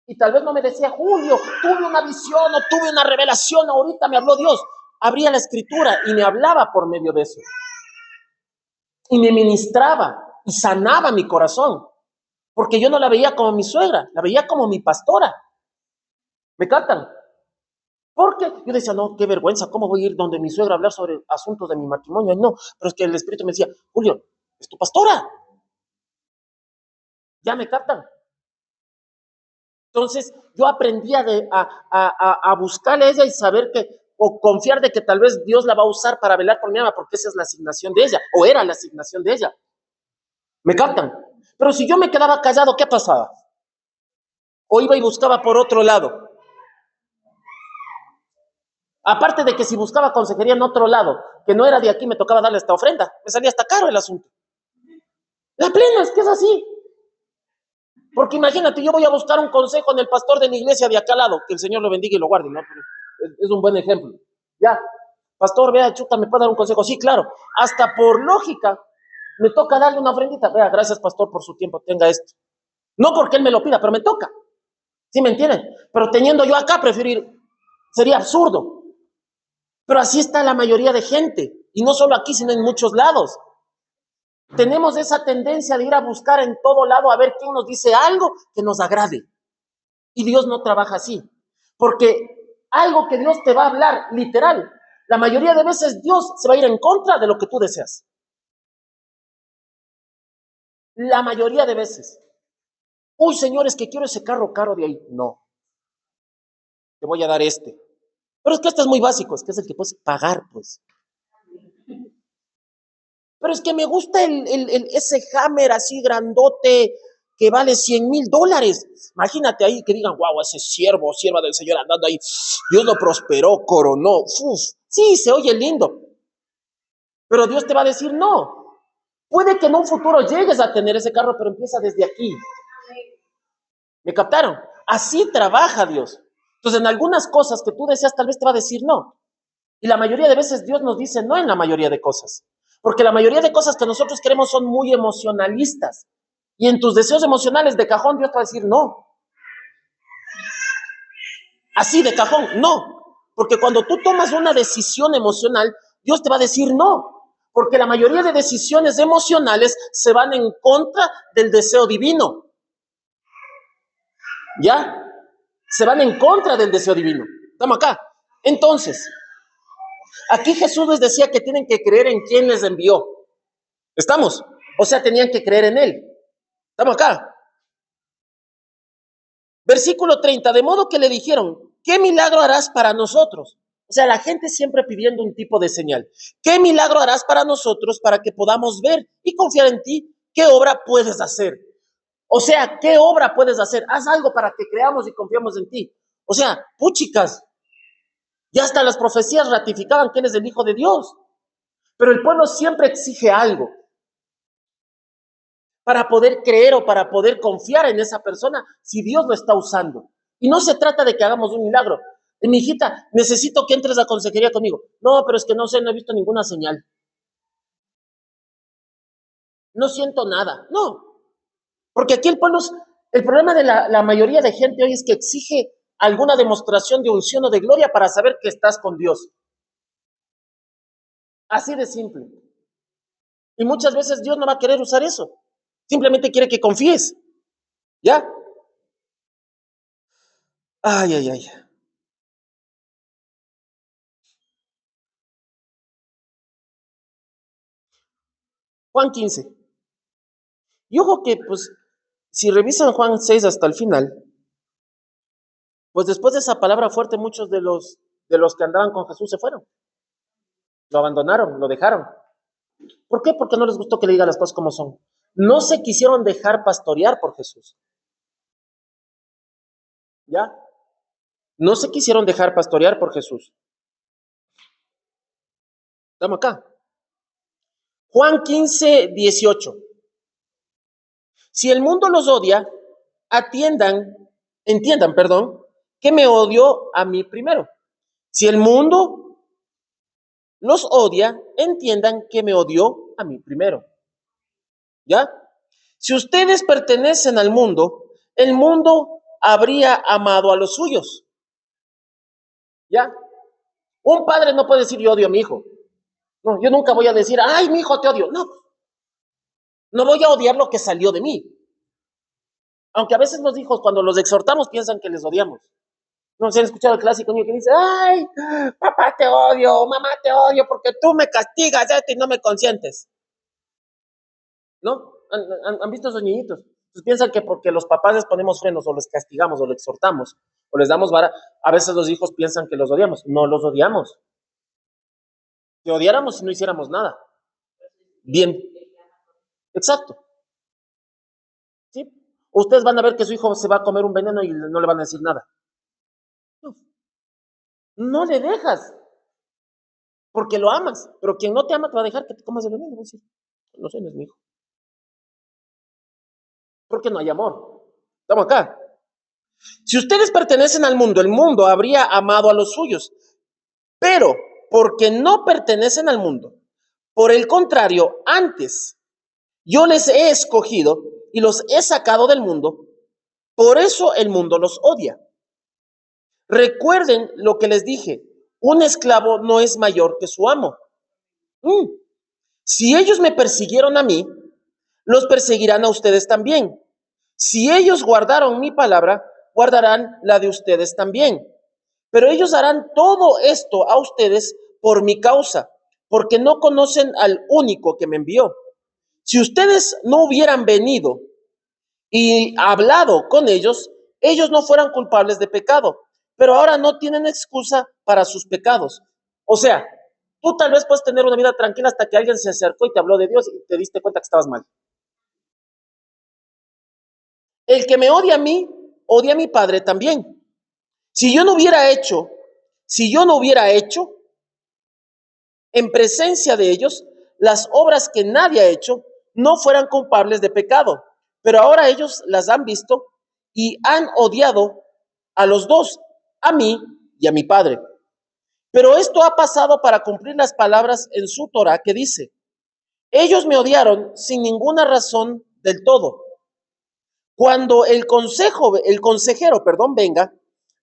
Y tal vez no me decía, Julio, tuve una visión o tuve una revelación, ahorita me habló Dios. Abría la escritura y me hablaba por medio de eso. Y me ministraba y sanaba mi corazón. Porque yo no la veía como mi suegra, la veía como mi pastora. ¿Me captan? Porque yo decía, no, qué vergüenza, ¿cómo voy a ir donde mi suegra a hablar sobre asuntos de mi matrimonio? No, pero es que el Espíritu me decía, Julio, es tu pastora. ¿Ya me captan? Entonces yo aprendí a buscarle a ella y saber que, o confiar de que tal vez Dios la va a usar para velar por mi alma, porque esa es la asignación de ella, o era la asignación de ella. ¿Me captan? Pero si yo me quedaba callado, ¿qué pasaba? O iba y buscaba por otro lado. Aparte de que si buscaba consejería en otro lado, que no era de aquí, me tocaba darle esta ofrenda. Me salía hasta caro el asunto. La plena es que es así. Porque imagínate, yo voy a buscar un consejo en el pastor de mi iglesia de acá al lado, que el Señor lo bendiga y lo guarde, ¿no? Pero es un buen ejemplo. Ya, pastor, vea, chuta, ¿me puede dar un consejo? Sí, claro. Hasta por lógica, me toca darle una ofrendita. Vea, gracias, pastor, por su tiempo, tenga esto. No porque él me lo pida, pero me toca. ¿Sí me entienden? Pero teniendo yo acá, prefiero ir. Sería absurdo. Pero así está la mayoría de gente. Y no solo aquí, sino en muchos lados. Tenemos esa tendencia de ir a buscar en todo lado a ver quién nos dice algo que nos agrade. Y Dios no trabaja así. Porque algo que Dios te va a hablar, literal, la mayoría de veces Dios se va a ir en contra de lo que tú deseas. La mayoría de veces. Uy, señores, que quiero ese carro caro de ahí. No, te voy a dar este. Pero es que este es muy básico, es que es el que puedes pagar, pues. Pero es que me gusta ese Hammer así grandote que vale $100,000. Imagínate ahí que digan, wow, ese siervo o sierva del Señor andando ahí, Dios lo prosperó, coronó. Uf, sí, se oye lindo. Pero Dios te va a decir, no. Puede que en un futuro llegues a tener ese carro, pero empieza desde aquí. ¿Me captaron? Así trabaja Dios. Entonces, en algunas cosas que tú deseas, tal vez te va a decir no. Y la mayoría de veces Dios nos dice no en la mayoría de cosas. Porque la mayoría de cosas que nosotros queremos son muy emocionalistas. Y en tus deseos emocionales de cajón Dios te va a decir no. Así de cajón, no. Porque cuando tú tomas una decisión emocional, Dios te va a decir no. Porque la mayoría de decisiones emocionales se van en contra del deseo divino. ¿Ya? Se van en contra del deseo divino. Estamos acá. Entonces, aquí Jesús les decía que tienen que creer en quien les envió. ¿Estamos? O sea, tenían que creer en él. ¿Estamos acá? Versículo 30, de modo que le dijeron, ¿qué milagro harás para nosotros? O sea, la gente siempre pidiendo un tipo de señal. ¿Qué milagro harás para nosotros para que podamos ver y confiar en ti? ¿Qué obra puedes hacer? O sea, ¿qué obra puedes hacer? Haz algo para que creamos y confiamos en ti. O sea, puchicas, ya hasta las profecías ratificaban que él es el Hijo de Dios. Pero el pueblo siempre exige algo para poder creer o para poder confiar en esa persona si Dios lo está usando. Y no se trata de que hagamos un milagro. Mi hijita, necesito que entres a consejería conmigo. No, pero es que no sé, no he visto ninguna señal. No siento nada. No, porque aquí el pueblo, el problema de la mayoría de gente hoy es que exige alguna demostración de unción o de gloria para saber que estás con Dios. Así de simple. Y muchas veces Dios no va a querer usar eso. Simplemente quiere que confíes. ¿Ya? Ay, ay, ay. Juan 15. Y ojo que, pues, si revisan Juan 6 hasta el final, pues después de esa palabra fuerte, muchos de los que andaban con Jesús se fueron. Lo abandonaron, lo dejaron. ¿Por qué? Porque no les gustó que le diga las cosas como son. No se quisieron dejar pastorear por Jesús. ¿Ya? No se quisieron dejar pastorear por Jesús. Estamos acá. Juan 15:18. Si el mundo los odia, entiendan, que me odió a mí primero. Si el mundo los odia, entiendan que me odió a mí primero. ¿Ya? Si ustedes pertenecen al mundo, el mundo habría amado a los suyos. ¿Ya? Un padre no puede decir yo odio a mi hijo. No, yo nunca voy a decir, ay, mi hijo te odio. No, no voy a odiar lo que salió de mí. Aunque a veces los hijos, cuando los exhortamos, piensan que les odiamos. No se han escuchado el clásico niño que dice, ay, papá te odio, mamá te odio, porque tú me castigas y no me consientes. ¿No? ¿Han visto esos niñitos? Entonces piensan que porque los papás les ponemos frenos o les castigamos o les exhortamos o les damos vara, a veces los hijos piensan que los odiamos. No los odiamos. Que odiáramos si no hiciéramos nada. Bien. Exacto. ¿Sí? Ustedes van a ver que su hijo se va a comer un veneno y no le van a decir nada. No, no le dejas. Porque lo amas. Pero quien no te ama te va a dejar que te comas el veneno. Va a decir, no sé, no es mi hijo. Porque no hay amor. Estamos acá. Si ustedes pertenecen al mundo, el mundo habría amado a los suyos. Pero porque no pertenecen al mundo, por el contrario, antes yo les he escogido y los he sacado del mundo, por eso el mundo los odia. Recuerden lo que les dije, un esclavo no es mayor que su amo. Si ellos me persiguieron a mí, los perseguirán a ustedes también. Si ellos guardaron mi palabra, guardarán la de ustedes también. Pero ellos harán todo esto a ustedes por mi causa, porque no conocen al único que me envió. Si ustedes no hubieran venido y hablado con ellos, ellos no fueran culpables de pecado, pero ahora no tienen excusa para sus pecados. O sea, tú tal vez puedes tener una vida tranquila hasta que alguien se acercó y te habló de Dios y te diste cuenta que estabas mal. El que me odia a mí, odia a mi Padre también. Si yo no hubiera hecho en presencia de ellos las obras que nadie ha hecho, no fueran culpables de pecado. Pero ahora ellos las han visto y han odiado a los dos, a mí y a mi Padre. Pero esto ha pasado para cumplir las palabras en su Torá que dice, ellos me odiaron sin ninguna razón del todo. Cuando el consejero, venga,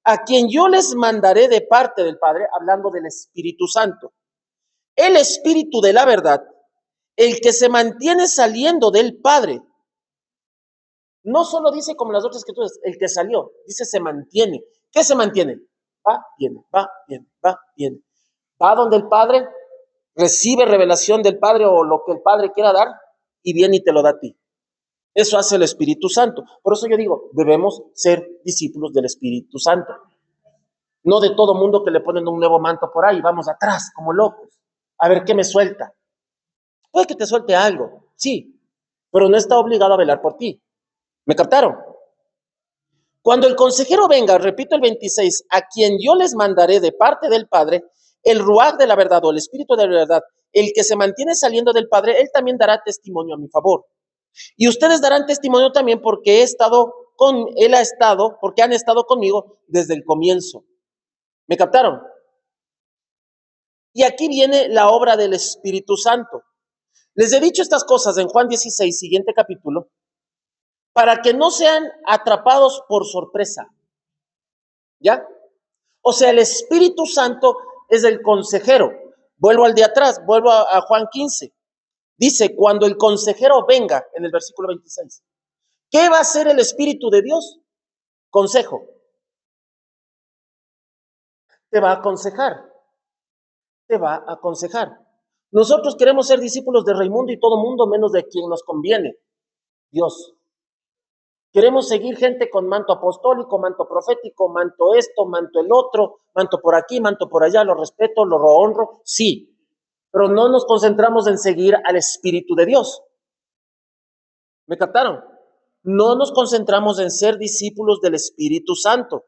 a quien yo les mandaré de parte del Padre, hablando del Espíritu Santo, el Espíritu de la verdad, el que se mantiene saliendo del Padre, no solo dice como las otras escrituras, el que salió, dice se mantiene. ¿Qué se mantiene? Va, viene, va, viene, va, viene. Va donde el Padre, recibe revelación del Padre o lo que el Padre quiera dar y viene y te lo da a ti. Eso hace el Espíritu Santo. Por eso yo digo, debemos ser discípulos del Espíritu Santo. No de todo mundo que le ponen un nuevo manto por ahí, vamos atrás como locos. A ver qué me suelta. Puede que te suelte algo, sí, pero no está obligado a velar por ti. ¿Me captaron? Cuando el consejero venga, repito el 26, a quien yo les mandaré de parte del Padre, el Ruaj de la verdad o el Espíritu de la verdad, el que se mantiene saliendo del Padre, él también dará testimonio a mi favor. Y ustedes darán testimonio también porque porque han estado conmigo desde el comienzo. ¿Me captaron? Y aquí viene la obra del Espíritu Santo. Les he dicho estas cosas en Juan 16, siguiente capítulo, para que no sean atrapados por sorpresa. ¿Ya? O sea, el Espíritu Santo es el consejero. Vuelvo al de atrás, vuelvo a Juan 15. Dice, cuando el consejero venga, en el versículo 26. ¿Qué va a hacer el Espíritu de Dios? Consejo. Te va a aconsejar. Te va a aconsejar. Nosotros queremos ser discípulos de Raimundo y todo mundo menos de quien nos conviene, Dios. Queremos seguir gente con manto apostólico, manto profético, manto esto, manto el otro, manto por aquí, manto por allá, lo respeto, lo honro, sí. pero no nos concentramos en seguir al Espíritu de Dios. ¿Me captaron? No nos concentramos en ser discípulos del Espíritu Santo.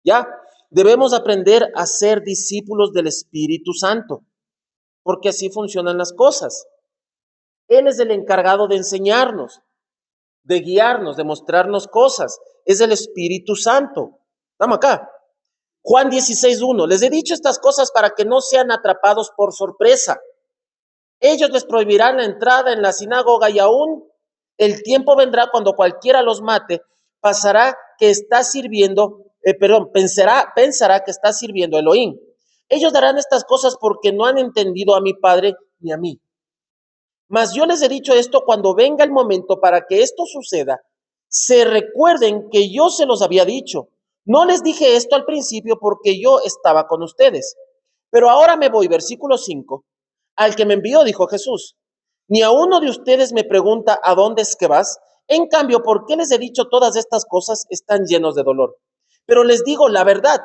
¿Ya? Debemos aprender a ser discípulos del Espíritu Santo, porque así funcionan las cosas. Él es el encargado de enseñarnos, de guiarnos, de mostrarnos cosas. Es el Espíritu Santo. Estamos acá. Juan 16:1. Les he dicho estas cosas para que no sean atrapados por sorpresa. Ellos les prohibirán la entrada en la sinagoga y aún el tiempo vendrá cuando cualquiera los mate, pensará que está sirviendo a Elohim. Ellos darán estas cosas porque no han entendido a mi Padre ni a mí. Mas yo les he dicho esto cuando venga el momento para que esto suceda, se recuerden que yo se los había dicho. No les dije esto al principio porque yo estaba con ustedes. Pero ahora me voy, versículo 5. Al que me envió, dijo Jesús, ni a uno de ustedes me pregunta a dónde es que vas. En cambio, ¿por qué les he dicho todas estas cosas? Están llenos de dolor. Pero les digo la verdad,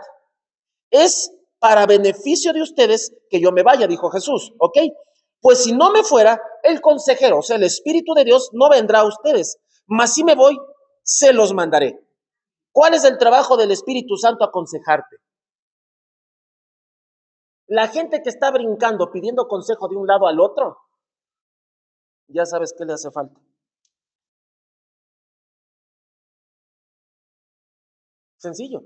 es para beneficio de ustedes que yo me vaya, dijo Jesús, ¿ok? Pues si no me fuera, el consejero, o sea, el Espíritu de Dios no vendrá a ustedes, mas si me voy, se los mandaré. ¿Cuál es el trabajo del Espíritu Santo? Aconsejarte. La gente que está brincando, pidiendo consejo de un lado al otro, ya sabes qué le hace falta. Sencillo.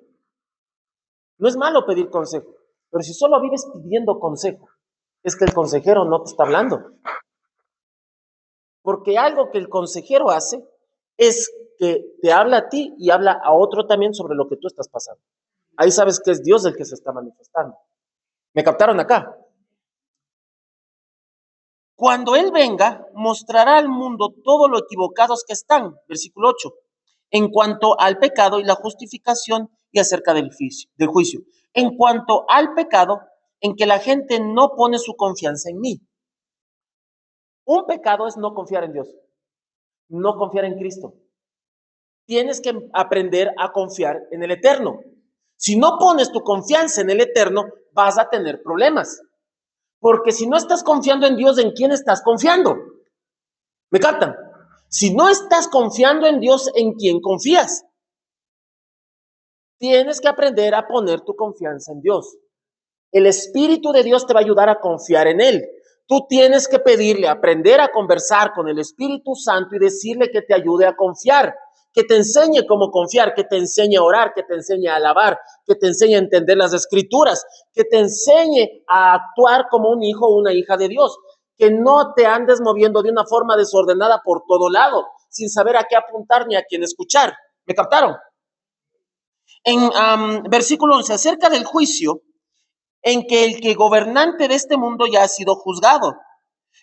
No es malo pedir consejo, pero si solo vives pidiendo consejo, es que el consejero no te está hablando. Porque algo que el consejero hace es que te habla a ti y habla a otro también sobre lo que tú estás pasando. Ahí sabes que es Dios el que se está manifestando. ¿Me captaron acá? Cuando Él venga, mostrará al mundo todo lo equivocados que están, versículo 8, en cuanto al pecado y la justificación y acerca del juicio. En cuanto al pecado, en que la gente no pone su confianza en mí. Un pecado es no confiar en Dios, no confiar en Cristo. Tienes que aprender a confiar en el Eterno. Si no pones tu confianza en el Eterno, vas a tener problemas. Porque si no estás confiando en Dios, ¿en quién estás confiando? ¿Me captan? Si no estás confiando en Dios, ¿en quién confías? Tienes que aprender a poner tu confianza en Dios. El Espíritu de Dios te va a ayudar a confiar en Él. Tú tienes que pedirle, aprender a conversar con el Espíritu Santo y decirle que te ayude a confiar, que te enseñe cómo confiar, que te enseñe a orar, que te enseñe a alabar, que te enseñe a entender las Escrituras, que te enseñe a actuar como un hijo o una hija de Dios, que no te andes moviendo de una forma desordenada por todo lado, sin saber a qué apuntar ni a quién escuchar. ¿Me captaron? En versículo 11, acerca del juicio, en que el que gobernante de este mundo ya ha sido juzgado.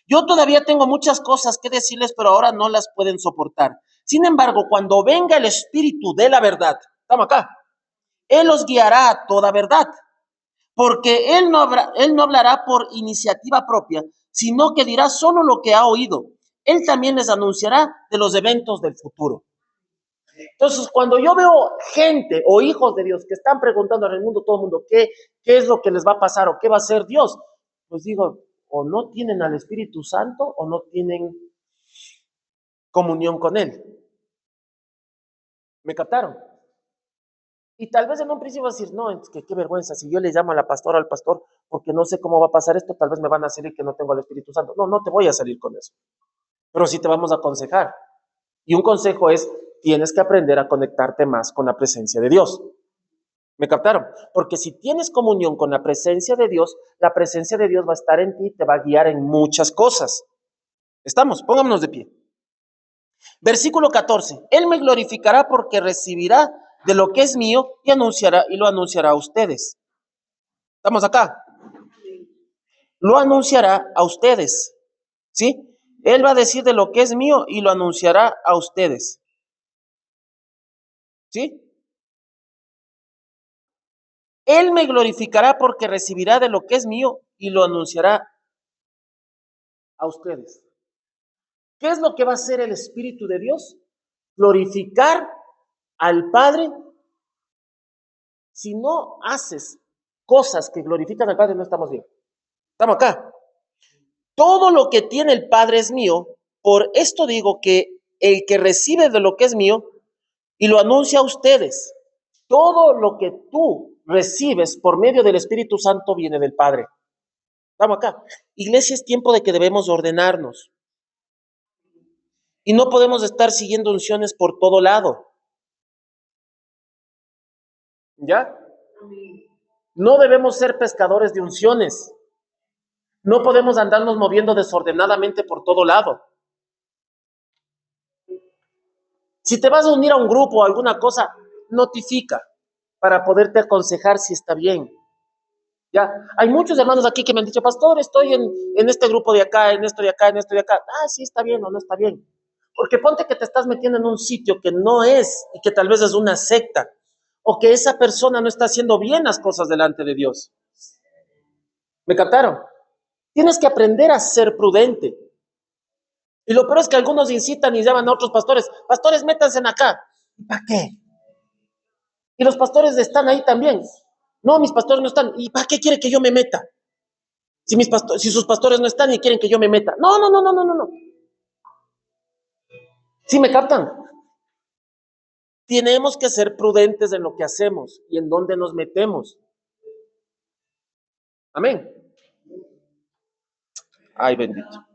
Yo todavía tengo muchas cosas que decirles, pero ahora no las pueden soportar. Sin embargo, cuando venga el Espíritu de la verdad, estamos acá, Él los guiará a toda verdad, porque Él no hablará por iniciativa propia, sino que dirá solo lo que ha oído. Él también les anunciará de los eventos del futuro. Entonces, cuando yo veo gente o hijos de Dios que están preguntando en el mundo, todo el mundo, ¿qué es lo que les va a pasar o qué va a hacer Dios? Pues digo, o no tienen al Espíritu Santo o no tienen comunión con Él. ¿Me captaron? Y tal vez en un principio vas a decir, no, es que qué vergüenza, si yo le llamo a la pastora, al pastor, porque no sé cómo va a pasar esto, tal vez me van a decir que no tengo al Espíritu Santo. No, no te voy a salir con eso. Pero sí te vamos a aconsejar. Y un consejo es, tienes que aprender a conectarte más con la presencia de Dios. ¿Me captaron? Porque si tienes comunión con la presencia de Dios va a estar en ti y te va a guiar en muchas cosas. ¿Estamos? Pongámonos de pie. Versículo 14. Él me glorificará porque recibirá de lo que es mío y lo anunciará a ustedes. ¿Estamos acá? Lo anunciará a ustedes. ¿Sí? Él va a decir de lo que es mío y lo anunciará a ustedes. ¿Sí? Él me glorificará porque recibirá de lo que es mío y lo anunciará a ustedes. ¿Qué es lo que va a hacer el Espíritu de Dios? Glorificar al Padre. Si no haces cosas que glorifican al Padre, no estamos bien. Estamos acá. Todo lo que tiene el Padre es mío. Por esto digo que el que recibe de lo que es mío y lo anuncia a ustedes, todo lo que tú recibes por medio del Espíritu Santo viene del Padre. Vamos acá. Iglesia, es tiempo de que debemos ordenarnos. Y no podemos estar siguiendo unciones por todo lado. ¿Ya? No debemos ser pescadores de unciones. No podemos andarnos moviendo desordenadamente por todo lado. Si te vas a unir a un grupo o alguna cosa, notifica para poderte aconsejar si está bien. Ya, hay muchos hermanos aquí que me han dicho, pastor, estoy en este grupo de acá, en esto de acá, en esto de acá. Ah, sí, está bien o no está bien. Porque ponte que te estás metiendo en un sitio que no es y que tal vez es una secta, o que esa persona no está haciendo bien las cosas delante de Dios. ¿Me captaron? Tienes que aprender a ser prudente. Y lo peor es que algunos incitan y llaman a otros pastores, pastores, métanse en acá. ¿Y para qué? Y los pastores están ahí también. No, mis pastores no están. ¿Y para qué quiere que yo me meta? Si sus pastores no están y quieren que yo me meta. No, no, no, no, no, no, no. ¿Sí me captan? Tenemos que ser prudentes en lo que hacemos y en dónde nos metemos. Amén. Ay, bendito.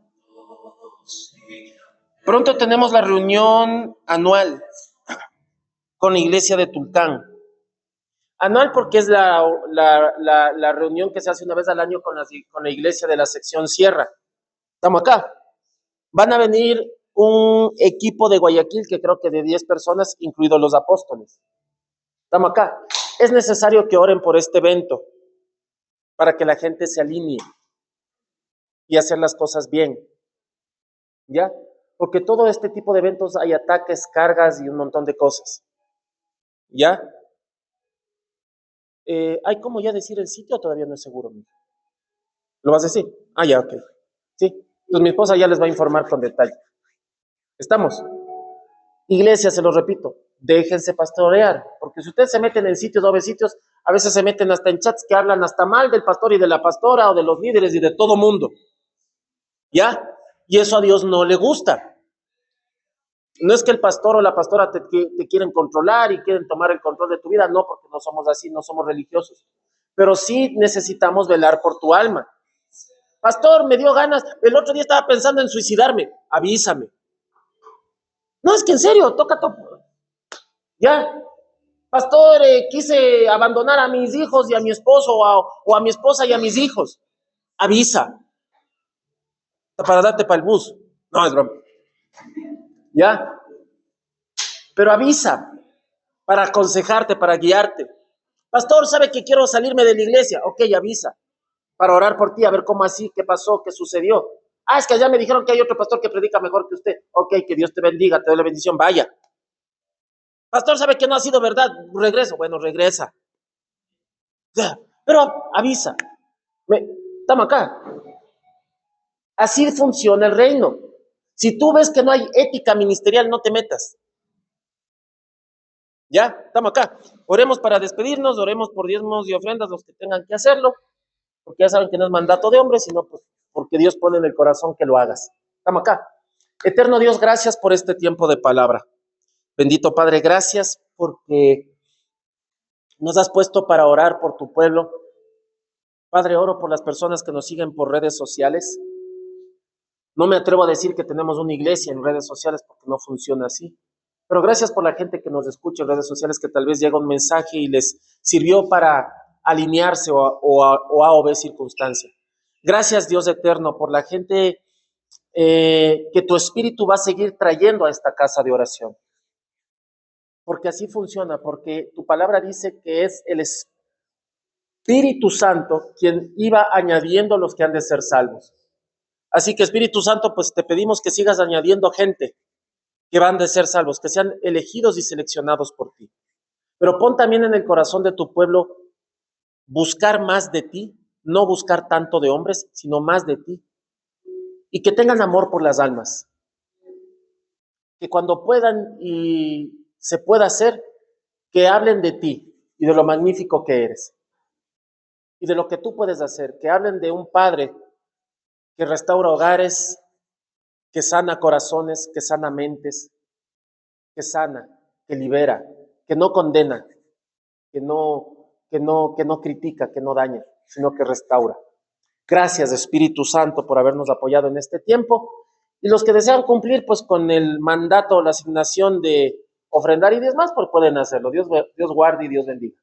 Pronto tenemos la reunión anual con la iglesia de Tulcán. Anual porque es la reunión que se hace una vez al año con la iglesia de la sección Sierra. Estamos acá. Van a venir un equipo de Guayaquil que creo que de 10 personas, incluidos los apóstoles. Estamos acá. Es necesario que oren por este evento para que la gente se alinee y hacer las cosas bien. ¿Ya? Porque todo este tipo de eventos hay ataques, cargas y un montón de cosas. ¿Ya? ¿Hay como ya decir el sitio o todavía no es seguro? ¿Lo vas a decir? Ah, ya, ok. Sí. Entonces mi esposa ya les va a informar con detalle. ¿Estamos? Iglesia, se lo repito, déjense pastorear, porque si ustedes se meten en sitios, doble sitios, a veces se meten hasta en chats que hablan hasta mal del pastor y de la pastora o de los líderes y de todo mundo. ¿Ya? Y eso a Dios no le gusta. No es que el pastor o la pastora te quieren controlar y quieren tomar el control de tu vida, no, porque no somos así, no somos religiosos. Pero sí necesitamos velar por tu alma. Pastor, me dio ganas, el otro día estaba pensando en suicidarme, avísame. No, es que en serio, toca. Ya, pastor, quise abandonar a mis hijos y a mi esposo o a mi esposa y a mis hijos. Avisa. Para darte para el bus. No, es broma. Ya. Pero avisa para aconsejarte, para guiarte. Pastor, ¿sabe que quiero salirme de la iglesia? Ok, avisa. Para orar por ti, a ver cómo así, qué pasó, qué sucedió. Ah, es que allá me dijeron que hay otro pastor que predica mejor que usted. Ok, que Dios te bendiga, te doy la bendición, vaya. Pastor, ¿sabe que no ha sido verdad? Regreso. Bueno, regresa. Ya, pero avisa. Estamos acá. Así funciona el reino. Si tú ves que no hay ética ministerial, no te metas. Ya, estamos acá. Oremos para despedirnos, oremos por diezmos y ofrendas los que tengan que hacerlo, porque ya saben que no es mandato de hombres, sino pues porque Dios pone en el corazón que lo hagas. Estamos acá. Eterno Dios, gracias por este tiempo de palabra. Bendito Padre, gracias porque nos has puesto para orar por tu pueblo. Padre, oro por las personas que nos siguen por redes sociales. No me atrevo a decir que tenemos una iglesia en redes sociales porque no funciona así. Pero gracias por la gente que nos escucha en redes sociales, que tal vez llega un mensaje y les sirvió para alinearse o a o B circunstancia. Gracias, Dios eterno, por la gente que tu espíritu va a seguir trayendo a esta casa de oración. Porque así funciona, porque tu palabra dice que es el Espíritu Santo quien iba añadiendo los que han de ser salvos. Así que Espíritu Santo, pues te pedimos que sigas añadiendo gente que van de ser salvos, que sean elegidos y seleccionados por ti. Pero pon también en el corazón de tu pueblo buscar más de ti, no buscar tanto de hombres, sino más de ti. Y que tengan amor por las almas. Que cuando puedan y se pueda hacer, que hablen de ti y de lo magnífico que eres. Y de lo que tú puedes hacer, que hablen de un Padre que restaura hogares, que sana corazones, que sana mentes, que sana, que libera, que no condena, que no critica, que no daña, sino que restaura. Gracias, Espíritu Santo, por habernos apoyado en este tiempo. Y los que desean cumplir pues con el mandato o la asignación de ofrendar y diezmar, pues pueden hacerlo. Dios guarde y Dios bendiga.